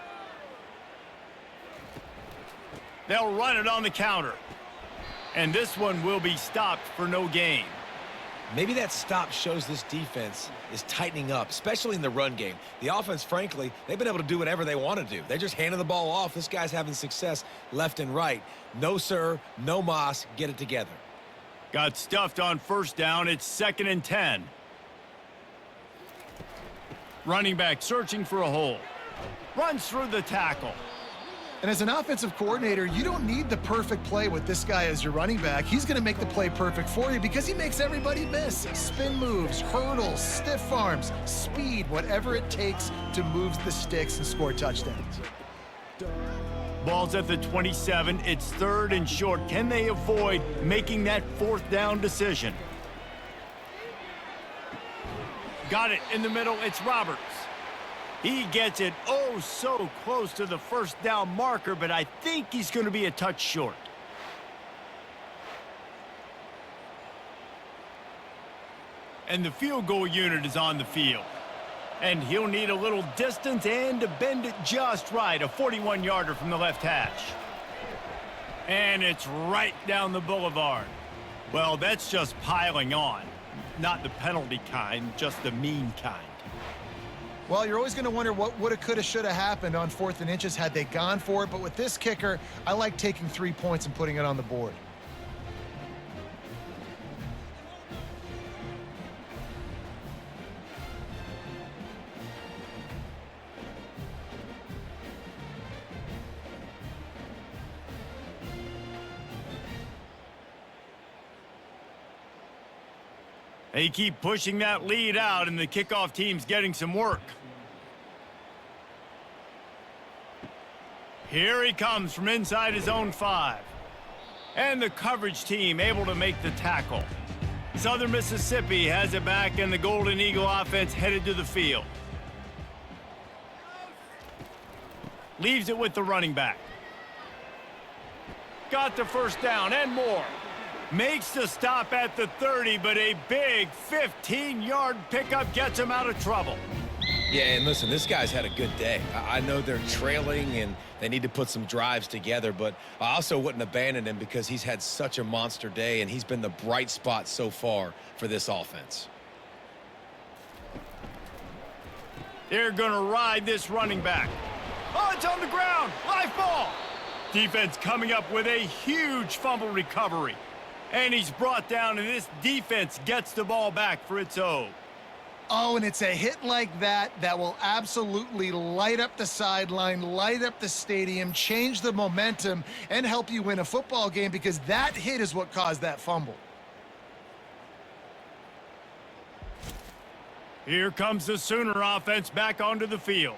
They'll run it on the counter. And this one will be stopped for no gain. Maybe that stop shows this defense is tightening up, especially in the run game. The offense, frankly, they've been able to do whatever they want to do. They're just handing the ball off. This guy's having success left and right. No, sir, no mas, get it together. Got stuffed on first down. It's 2nd and 10. Running back searching for a hole. Runs through the tackle. And as an offensive coordinator, you don't need the perfect play with this guy as your running back. He's going to make the play perfect for you because he makes everybody miss. Spin moves, hurdles, stiff arms, speed, whatever it takes to move the sticks and score touchdowns. Ball's at the 27. It's 3rd and short. Can they avoid making that 4th down decision? Got it in the middle. It's Roberts. He gets it oh so close to the 1st down marker, but I think he's going to be a touch short. And the field goal unit is on the field. And he'll need a little distance and to bend it just right. A 41-yarder from the left hash. And it's right down the boulevard. Well, that's just piling on. Not the penalty kind, just the mean kind. Well, you're always going to wonder what woulda, coulda, shoulda happened on 4th and inches had they gone for it. But with this kicker, I like taking 3 points and putting it on the board. They keep pushing that lead out, and the kickoff team's getting some work. Here he comes from inside his own 5. And the coverage team able to make the tackle. Southern Mississippi has it back, and the Golden Eagle offense headed to the field. Leaves it with the running back. Got the 1st down and more. Makes the stop at the 30, but a big 15-yard pickup gets him out of trouble. Yeah, and listen, this guy's had a good day. I know they're trailing and they need to put some drives together, but I also wouldn't abandon him because he's had such a monster day and he's been the bright spot so far for this offense. They're going to ride this running back. Oh, it's on the ground. Live ball. Defense coming up with a huge fumble recovery. And he's brought down, and this defense gets the ball back for its own. Oh, and it's a hit like that that will absolutely light up the sideline, light up the stadium, change the momentum, and help you win a football game because that hit is what caused that fumble. Here comes the Sooner offense back onto the field.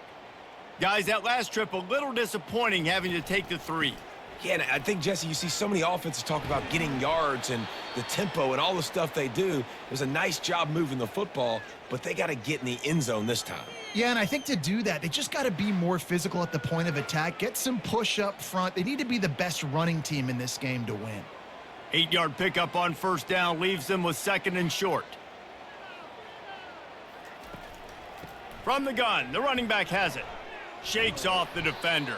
Guys, that last trip a little disappointing having to take the 3. Yeah, and I think, Jesse, you see so many offenses talk about getting yards and the tempo and all the stuff they do. It was a nice job moving the football, but they got to get in the end zone this time. Yeah, and I think to do that, they just got to be more physical at the point of attack, get some push up front. They need to be the best running team in this game to win. 8-yard pickup on 1st down leaves them with 2nd and short. From the gun, the running back has it. Shakes off the defender.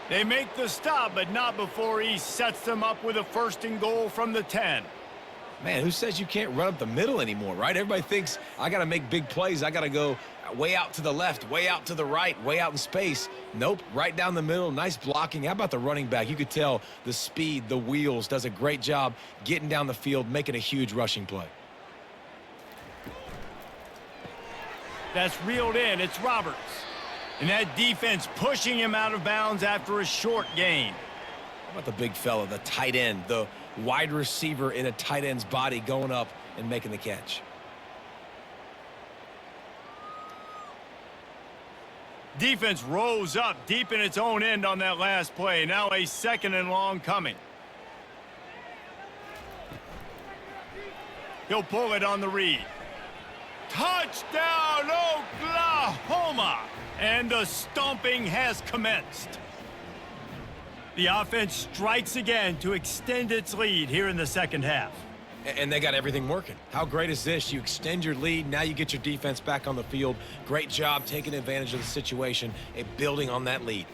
They make the stop, but not before he sets them up with a 1st and goal from the 10. Man, who says you can't run up the middle anymore, right? Everybody thinks I got to make big plays. I got to go way out to the left, way out to the right, way out in space. Nope, right down the middle. Nice blocking. How about the running back? You could tell the speed, the wheels, does a great job getting down the field, making a huge rushing play. That's reeled in. It's Roberts. And that defense pushing him out of bounds after a short gain. How about the big fella, the tight end, the wide receiver in a tight end's body going up and making the catch? Defense rose up deep in its own end on that last play. Now a 2nd and long coming. He'll pull it on the read. Touchdown, Oklahoma! And the stomping has commenced. The offense strikes again to extend its lead here in the 2nd half. And they got everything working. How great is this? You extend your lead, now you get your defense back on the field. Great job taking advantage of the situation and building on that lead.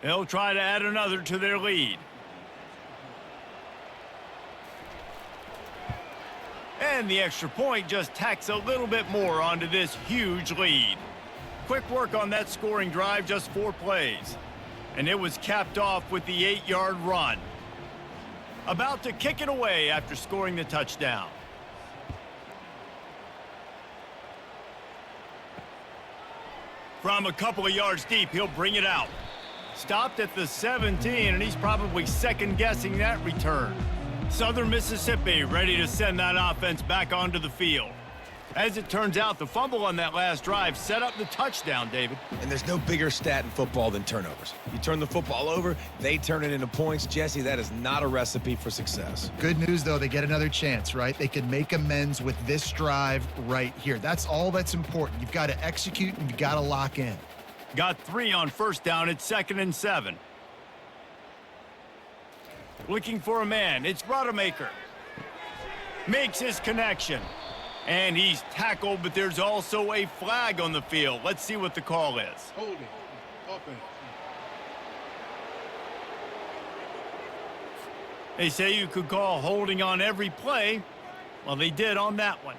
They'll try to add another to their lead. And the extra point just tacks a little bit more onto this huge lead. Quick work on that scoring drive, just 4 plays. And it was capped off with the 8-yard run. About to kick it away after scoring the touchdown. From a couple of yards deep, he'll bring it out. Stopped at the 17, and he's probably second-guessing that return. Southern Mississippi ready to send that offense back onto the field. As it turns out, the fumble on that last drive set up the touchdown, David. And there's no bigger stat in football than turnovers. You turn the football over, they turn it into points. Jesse, that is not a recipe for success. Good news, though, they get another chance, right? They can make amends with this drive right here. That's all that's important. You've got to execute, and you've got to lock in. Got 3 on first down at 2nd and 7. Looking for a man. It's Rodemaker. Makes his connection. And he's tackled, but there's also a flag on the field. Let's see what the call is. Holding. Offense. They say you could call holding on every play. Well, they did on that one.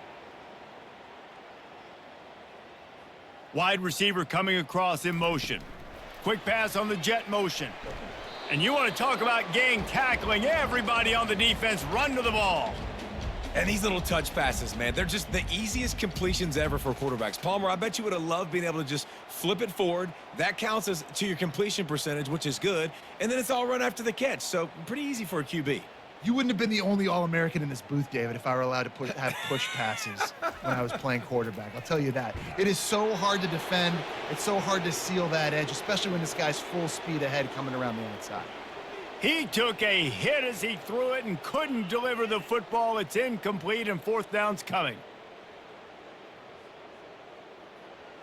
Wide receiver coming across in motion. Quick pass on the jet motion. And you want to talk about gang tackling. Everybody on the defense run to the ball. And these little touch passes, man, they're just the easiest completions ever for quarterbacks. Palmer, I bet you would have loved being able to just flip it forward. That counts as to your completion percentage, which is good. And then it's all run after the catch. So pretty easy for a QB. You wouldn't have been the only All-American in this booth, David, if I were allowed to have push passes when I was playing quarterback. I'll tell you that. It is so hard to defend. It's so hard to seal that edge, especially when this guy's full speed ahead coming around the outside. He took a hit as he threw it and couldn't deliver the football. It's incomplete, and 4th down's coming.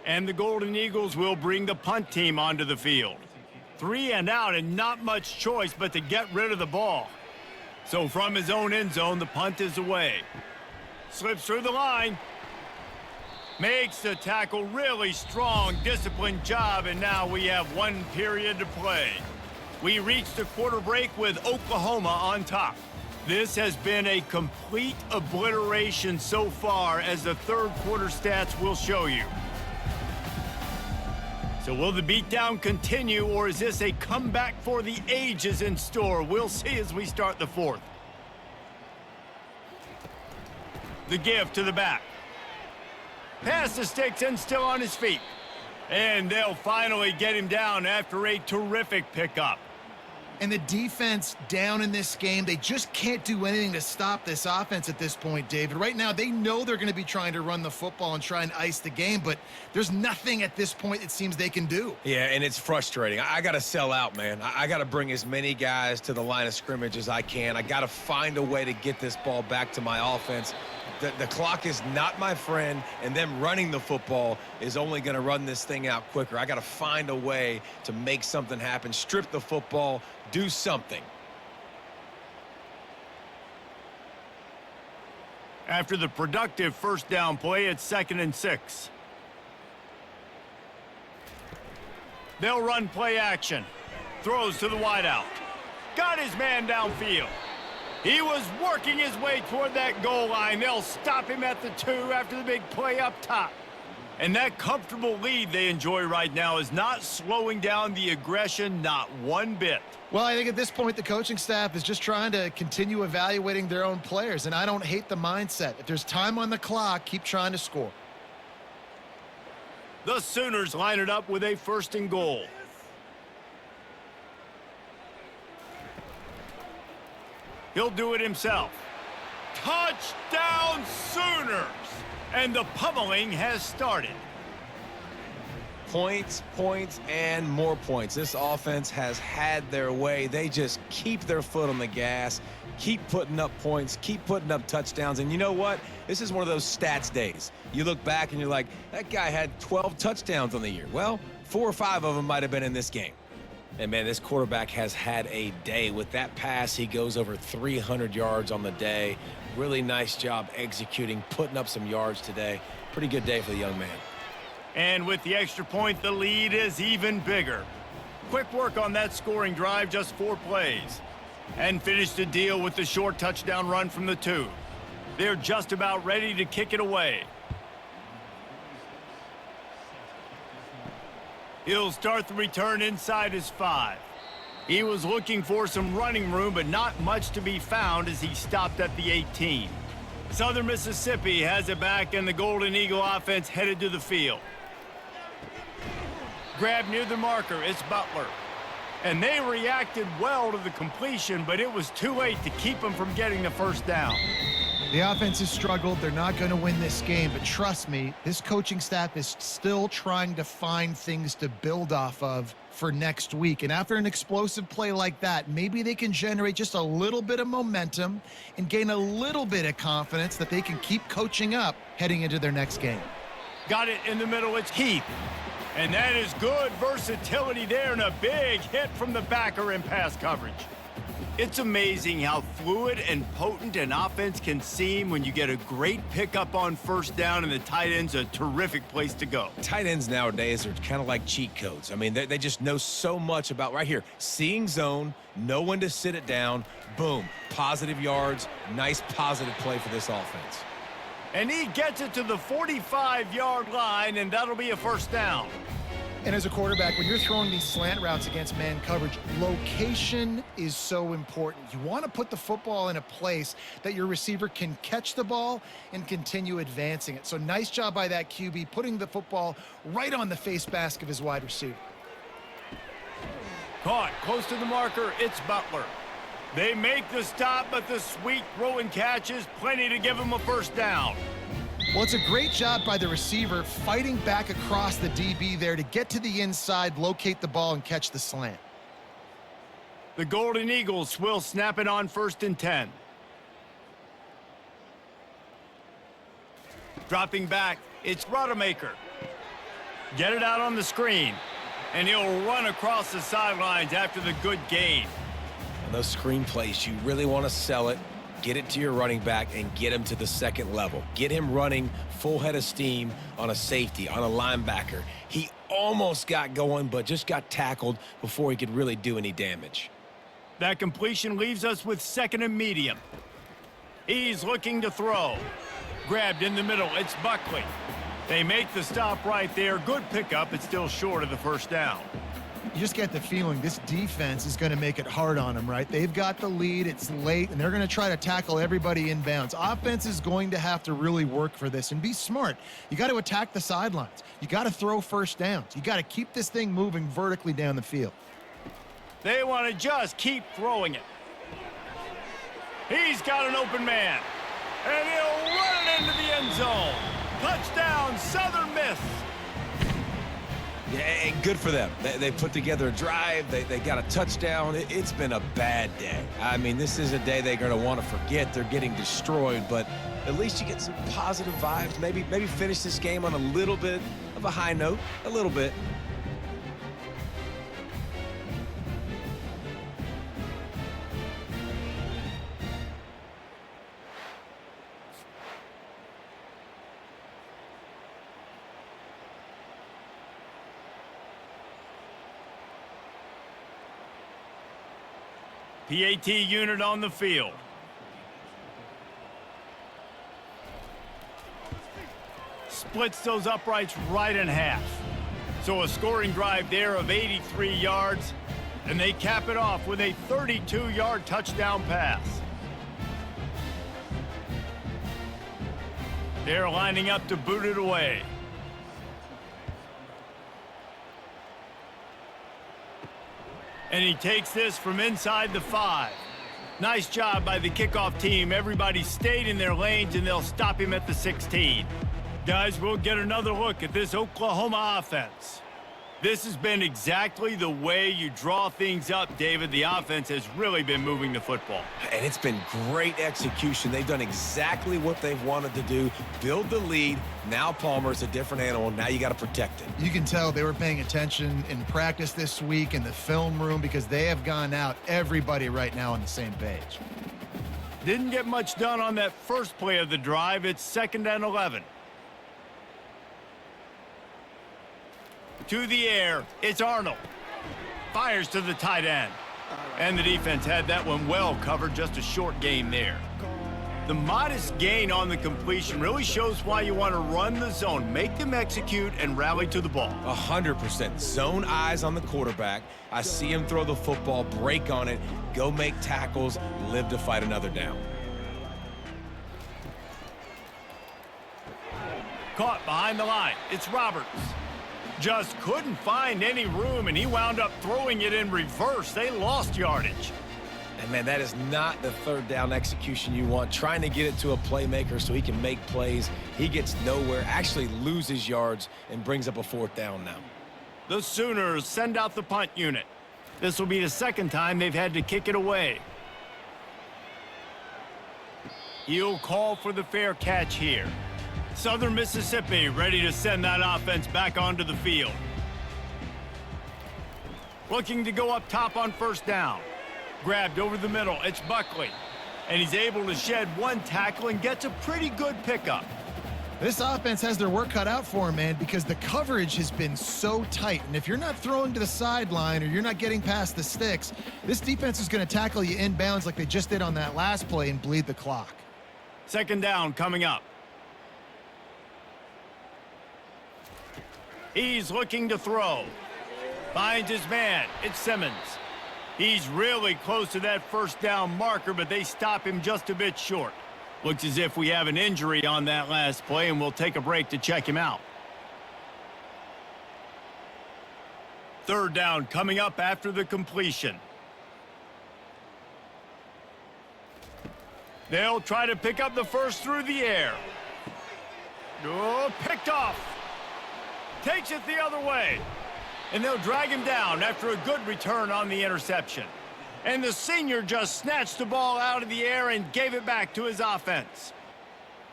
And the Golden Eagles will bring the punt team onto the field. 3 and out, and not much choice but to get rid of the ball. So from his own end zone, the punt is away. Slips through the line. Makes the tackle. Really strong, disciplined job, and now we have 1 period to play. We reached the quarter break with Oklahoma on top. This has been a complete obliteration so far, as the third quarter stats will show you. So will the beatdown continue, or is this a comeback for the ages in store? We'll see as we start the 4th. The give to the back. Pass the sticks and still on his feet. And they'll finally get him down after a terrific pickup. And the defense down in this game, they just can't do anything to stop this offense at this point, David. Right now, they know they're going to be trying to run the football and try and ice the game, but there's nothing at this point it seems they can do. Yeah, and it's frustrating. I got to sell out, man. I got to bring as many guys to the line of scrimmage as I can. I got to find a way to get this ball back to my offense. The clock is not my friend, and them running the football is only going to run this thing out quicker. I got to find a way to make something happen, strip the football, do something. After the productive first down play, it's 2nd and 6. They'll run play action. Throws to the wideout. Got his man downfield. He was working his way toward that goal line. They'll stop him at the 2 after the big play up top. And that comfortable lead they enjoy right now is not slowing down the aggression, not one bit. Well, I think at this point, the coaching staff is just trying to continue evaluating their own players, and I don't hate the mindset. If there's time on the clock, keep trying to score. The Sooners line it up with a 1st and goal. He'll do it himself. Touchdown Sooners! And the pummeling has started. Points, points, and more points. This offense has had their way. They just keep their foot on the gas, keep putting up points, keep putting up touchdowns. And you know what? This is one of those stats days. You look back and you're like, that guy had 12 touchdowns on the year. Well, 4 or 5 of them might have been in this game. And, man, this quarterback has had a day. With that pass, he goes over 300 yards on the day. Really nice job executing, putting up some yards today. Pretty good day for the young man. And with the extra point, the lead is even bigger. Quick work on that scoring drive, just 4 plays. And finished the deal with the short touchdown run from the 2. They're just about ready to kick it away. He'll start the return inside his 5. He was looking for some running room, but not much to be found as he stopped at the 18. Southern Mississippi has it back, and the Golden Eagle offense headed to the field. Grab near the marker, it's Butler. And they reacted well to the completion, but it was too late to keep them from getting the first down. The offense has struggled. They're not going to win this game, but trust me, this coaching staff is still trying to find things to build off of for next week. And after an explosive play like that, maybe they can generate just a little bit of momentum and gain a little bit of confidence that they can keep coaching up heading into their next game. Got it in the middle, it's Heath. And that is good versatility there, and a big hit from the backer in pass coverage. It's amazing how fluid and potent an offense can seem when you get a great pickup on first down, and the tight end's a terrific place to go. Tight ends nowadays are kind of like cheat codes. I mean, they just know so much about right here. Seeing zone, know when to sit it down, boom, positive yards, nice positive play for this offense. And he gets it to the 45-yard line, and that'll be a first down. And as a quarterback, when you're throwing these slant routes against man coverage, location is so important. You want to put the football in a place that your receiver can catch the ball and continue advancing it. So nice job by that QB, putting the football right on the face mask of his wide receiver. Caught close to the marker, it's Butler. They make the stop, but the sweet throw and catch is plenty to give him a first down. Well, it's a great job by the receiver fighting back across the DB there to get to the inside, locate the ball, and catch the slant. The Golden Eagles will snap it on 1st and 10. Dropping back, it's Rodemaker. Get it out on the screen, and he'll run across the sidelines after the good gain. On those screen plays, you really want to sell it, get it to your running back, and get him to the second level. Get him running full head of steam on a safety, on a linebacker. He almost got going, but just got tackled before he could really do any damage. That completion leaves us with 2nd and medium. He's looking to throw. Grabbed in the middle, it's Buckley. They make the stop right there. Good pickup, it's still short of the first down. You just get the feeling this defense is going to make it hard on them, right? They've got the lead, it's late, and they're going to try to tackle everybody inbounds. Offense is going to have to really work for this and be smart. You got to attack the sidelines. You got to throw first downs. You got to keep this thing moving vertically down the field. They want to just keep throwing it. He's got an open man, and he'll run it into the end zone. Touchdown, Southern Miss. Yeah, good for them. They put together a drive. They got a touchdown. It's been a bad day. I mean, this is a day they're going to want to forget. They're getting destroyed, but at least you get some positive vibes. Maybe finish this game on a little bit of a high note, a little bit. PAT unit on the field. Splits those uprights right in half. So a scoring drive there of 83 yards, and they cap it off with a 32-yard touchdown pass. They're lining up to boot it away. And he takes this from inside the 5. Nice job by the kickoff team. Everybody stayed in their lanes, and they'll stop him at the 16. Guys, we'll get another look at this Oklahoma offense. This has been exactly the way you draw things up, David. The offense has really been moving the football. And it's been great execution. They've done exactly what they've wanted to do. Build the lead. Now Palmer's a different animal. Now you got to protect it. You can tell they were paying attention in practice this week in the film room because they have gone out, everybody right now on the same page. Didn't get much done on that first play of the drive. It's 2nd and 11. To the air, it's Arnold. Fires to the tight end. And the defense had that one well covered, just a short game there. The modest gain on the completion really shows why you want to run the zone, make them execute, and rally to the ball. 100%. Zone eyes on the quarterback. I see him throw the football, break on it, go make tackles, live to fight another down. Caught behind the line. It's Roberts. Just couldn't find any room, and he wound up throwing it in reverse. They lost yardage. And, man, that is not the third down execution you want. Trying to get it to a playmaker so he can make plays. He gets nowhere, actually loses yards, and brings up a fourth down now. The Sooners send out the punt unit. This will be the second time they've had to kick it away. He'll call for the fair catch here. Southern Mississippi ready to send that offense back onto the field. Looking to go up top on first down. Grabbed over the middle. It's Buckley. And he's able to shed one tackle and gets a pretty good pickup. This offense has their work cut out for him, man, because the coverage has been so tight. And if you're not throwing to the sideline or you're not getting past the sticks, this defense is going to tackle you inbounds like they just did on that last play and bleed the clock. Second down coming up. He's looking to throw. Finds his man. It's Simmons. He's really close to that first down marker, but they stop him just a bit short. Looks as if we have an injury on that last play, and we'll take a break to check him out. Third down coming up after the completion. They'll try to pick up the first through the air. Oh, picked off. Takes it the other way. And they'll drag him down after a good return on the interception. And the senior just snatched the ball out of the air and gave it back to his offense.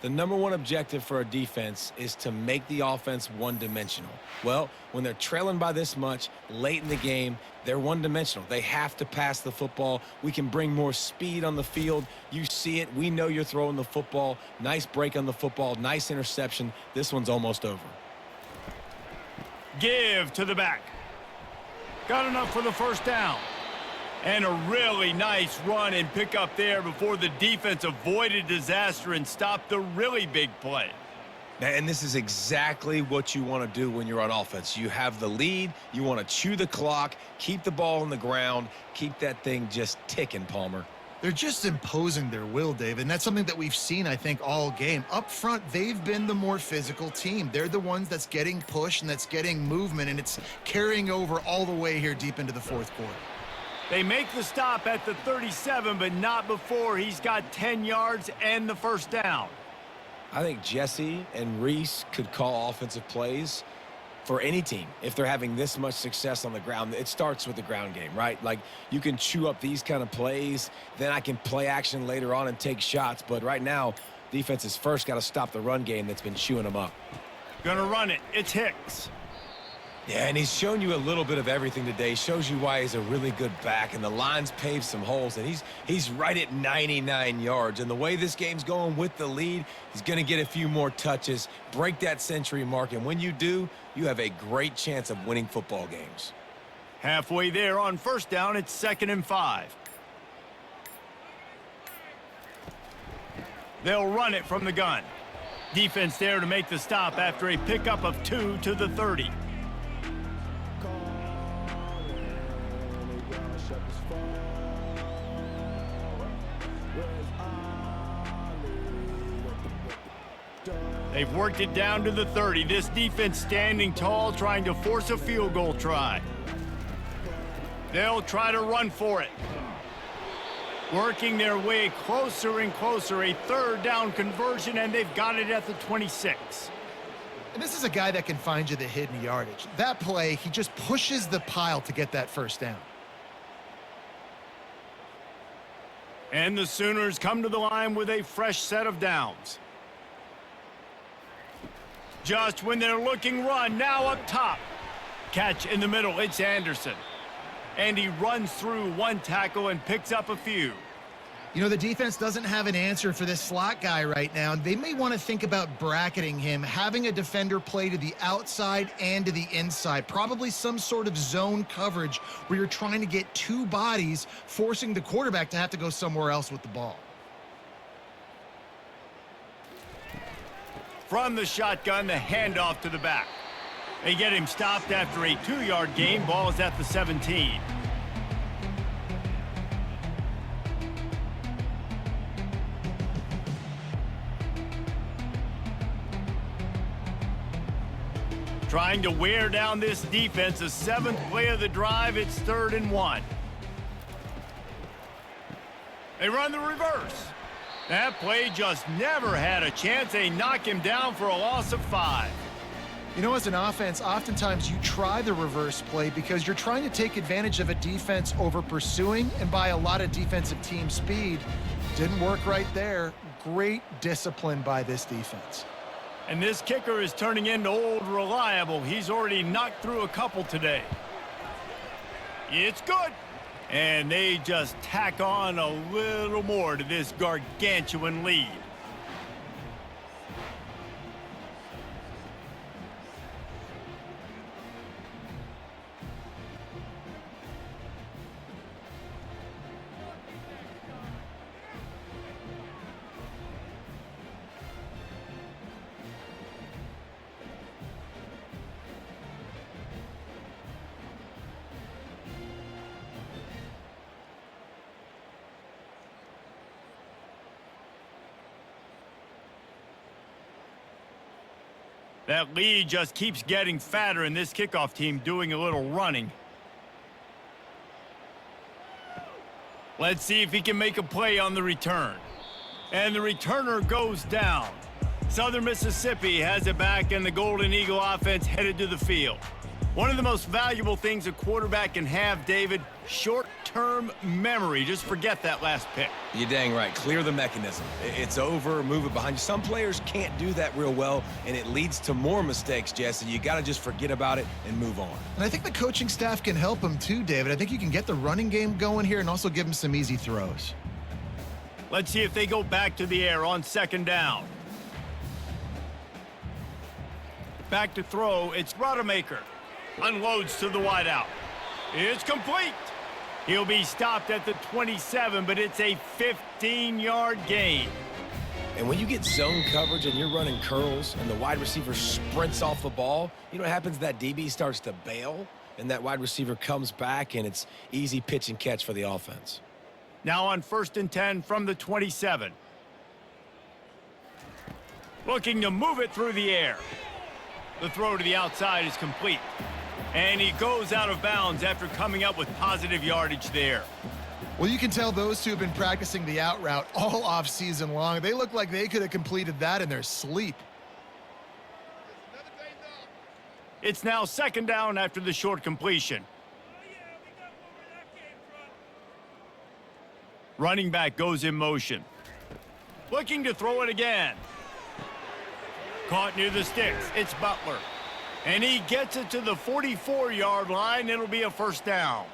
The number one objective for a defense is to make the offense one-dimensional. Well, when they're trailing by this much late in the game, they're one-dimensional. They have to pass the football. We can bring more speed on the field. You see it. We know you're throwing the football. Nice break on the football. Nice interception. This one's almost over. Give to the back. Got enough for the first down. And a really nice run and pick up there before the defense avoided disaster and stopped the really big play. And this is exactly what you want to do when you're on offense. You have the lead. You want to chew the clock, keep the ball on the ground, keep that thing just ticking, Palmer. They're just imposing their will, David, and that's something that we've seen, I think, all game. Up front, they've been the more physical team. They're the ones that's getting pushed and that's getting movement, and it's carrying over all the way here deep into the fourth quarter. They make the stop at the 37, but not before he's got 10 yards and the first down. I think Jesse and Reese could call offensive plays for any team if they're having this much success on the ground. It starts with the ground game, right? Like, you can chew up these kind of plays, then I can play action later on and take shots. But right now, defense has first got to stop the run game that's been chewing them up. Gonna run it. It's Hicks. Yeah, and he's shown you a little bit of everything today. Shows you why he's a really good back, and the line's paved some holes, and he's right at 99 yards. And the way this game's going with the lead, he's going to get a few more touches, break that century mark, and when you do, you have a great chance of winning football games. Halfway there on first down, it's 2nd and 5. They'll run it from the gun. Defense there to make the stop after a pickup of 2 to the 30. They've worked it down to the 30. This defense standing tall, trying to force a field goal try. They'll try to run for it. Working their way closer and closer. A third down conversion, and they've got it at the 26. And this is a guy that can find you the hidden yardage. That play, he just pushes the pile to get that first down. And the Sooners come to the line with a fresh set of downs. Just when they're looking run, now up top. Catch in the middle, it's Anderson. And he runs through one tackle and picks up a few. You know, the defense doesn't have an answer for this slot guy right now. They may want to think about bracketing him, having a defender play to the outside and to the inside. Probably some sort of zone coverage where you're trying to get two bodies, forcing the quarterback to have to go somewhere else with the ball. from the shotgun, the handoff to the back. They get him stopped after a 2-yard gain. Ball is at the 17. Trying to wear down this defense. The 7th play of the drive. It's 3rd and 1. They run the reverse. That play just never had a chance. They knock him down for a loss of 5. You know, as an offense, oftentimes you try the reverse play because you're trying to take advantage of a defense over pursuing and by a lot of defensive team speed. Didn't work right there. Great discipline by this defense. And this kicker is turning into old reliable. He's already knocked through a couple today. It's good. And they just tack on a little more to this gargantuan lead. That lead just keeps getting fatter, and this kickoff team doing a little running. Let's see if he can make a play on the return. And the returner goes down. Southern Mississippi has it back, and the Golden Eagle offense headed to the field. One of the most valuable things a quarterback can have, David, short-term memory. Just forget that last pick. You're dang right. Clear the mechanism. It's over, move it behind you. Some players can't do that real well, and it leads to more mistakes, Jesse. You got to just forget about it and move on. And I think the coaching staff can help him too, David. I think you can get the running game going here and also give him some easy throws. Let's see if they go back to the air on 2nd down. Back to throw. It's Rodemaker. Unloads to the wideout. It's complete. He'll be stopped at the 27, but it's a 15-yard gain. And when you get zone coverage and you're running curls and the wide receiver sprints off the ball, you know what happens? That DB starts to bail, and that wide receiver comes back, and it's easy pitch and catch for the offense. Now on 1st and 10 from the 27. Looking to move it through the air. The throw to the outside is complete. And he goes out of bounds after coming up with positive yardage there. Well, you can tell those two have been practicing the out route all off season long. They look like they could have completed that in their sleep. It's now 2nd down after the short completion. Running back goes in motion. Looking to throw it again. Caught near the sticks. It's Butler. And he gets it to the 44-yard line. It'll be a 1st down.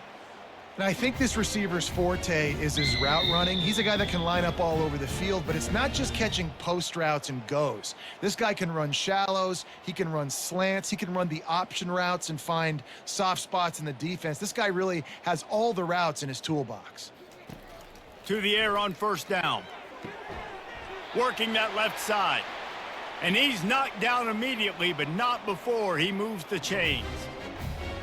And I think this receiver's forte is his route running. He's a guy that can line up all over the field, but it's not just catching post routes and goes. This guy can run shallows. He can run slants. He can run the option routes and find soft spots in the defense. This guy really has all the routes in his toolbox. To the air on 1st down. Working that left side. And he's knocked down immediately, but not before he moves the chains.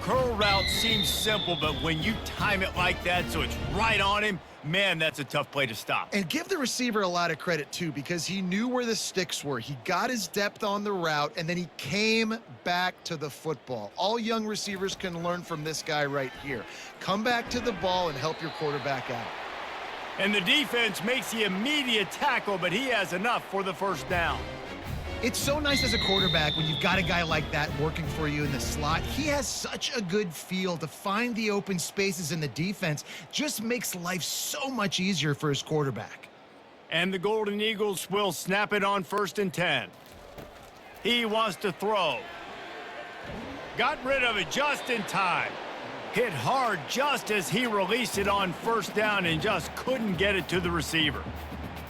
Curl route seems simple, but when you time it like that so it's right on him, man, that's a tough play to stop. And give the receiver a lot of credit, too, because he knew where the sticks were. He got his depth on the route, and then he came back to the football. All young receivers can learn from this guy right here. Come back to the ball and help your quarterback out. And the defense makes the immediate tackle, but he has enough for the 1st down. It's so nice as a quarterback when you've got a guy like that working for you in the slot. He has such a good feel to find the open spaces in the defense. Just makes life so much easier for his quarterback. And the Golden Eagles will snap it on 1st and 10. He wants to throw. Got rid of it just in time. Hit hard just as he released it on 1st down and just couldn't get it to the receiver.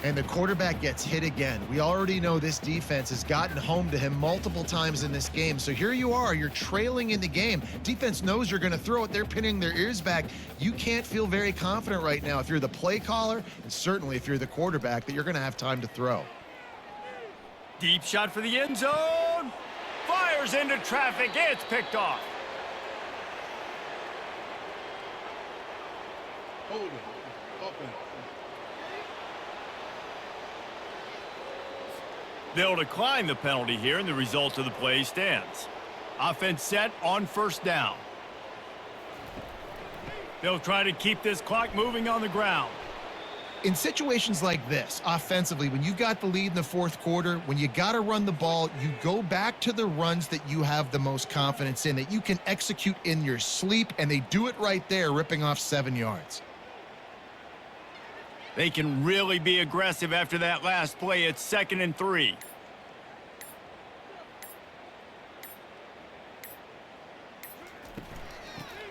And the quarterback gets hit again. We already know this defense has gotten home to him multiple times in this game. So here you are, you're trailing in the game. Defense knows you're going to throw it. They're pinning their ears back. You can't feel very confident right now if you're the play caller, and certainly if you're the quarterback, that you're going to have time to throw. Deep shot for the end zone. Fires into traffic. It's picked off. Holding. Offense. They'll decline the penalty here, and the result of the play stands. Offense set on first down. They'll try to keep this clock moving on the ground. In situations like this, offensively, when you've got the lead in the fourth quarter, when you got to run the ball, you go back to the runs that you have the most confidence in, that you can execute in your sleep, and they do it right there, ripping off 7 yards. They can really be aggressive after that last play. It's 2nd and 3.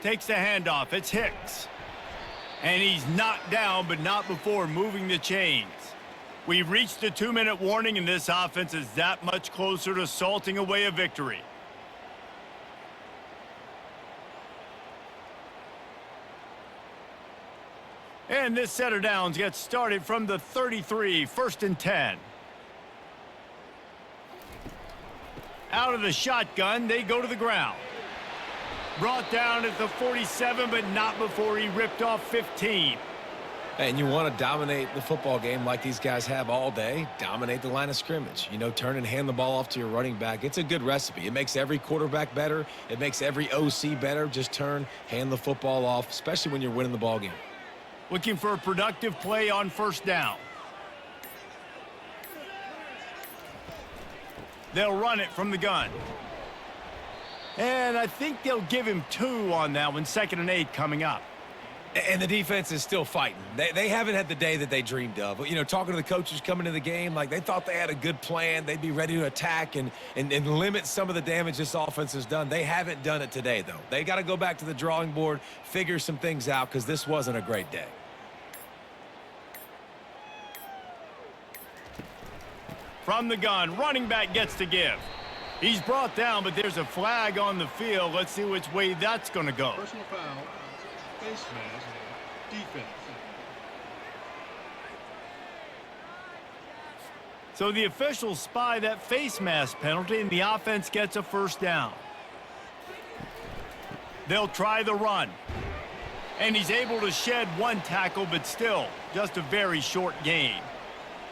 Takes the handoff. It's Hicks. And he's knocked down, but not before moving the chains. We've reached the 2-minute warning, and this offense is that much closer to salting away a victory. And this set of downs gets started from the 33, 1st and 10. Out of the shotgun, they go to the ground. Brought down at the 47, but not before he ripped off 15. And you want to dominate the football game like these guys have all day. Dominate the line of scrimmage. You know, turn and hand the ball off to your running back. It's a good recipe. It makes every quarterback better. It makes every OC better. Just turn, hand the football off, especially when you're winning the ball game. Looking for a productive play on first down. They'll run it from the gun. And I think they'll give him 2 on that one. 2nd and 8 coming up. And the defense is still fighting. They haven't had the day that they dreamed of. You know, talking to the coaches coming into the game, like they thought they had a good plan. They'd be ready to attack and limit some of the damage this offense has done. They haven't done it today, though. They got to go back to the drawing board, figure some things out, because this wasn't a great day. From the gun, running back gets to give. He's brought down, but there's a flag on the field. Let's see which way that's going to go. Personal foul. Face mask. Defense. So the officials spy that face mask penalty, and the offense gets a first down. They'll try the run. And he's able to shed 1 tackle, but still just a very short gain.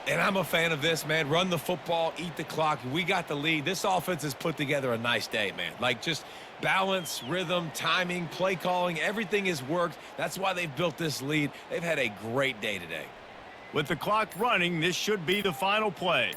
And I'm a fan of this, man. Run the football, eat the clock. We got the lead. This offense has put together a nice day, man. Like just balance, rhythm, timing, play calling, everything has worked. That's why they've built this lead. They've had a great day today. With the clock running, this should be the final play.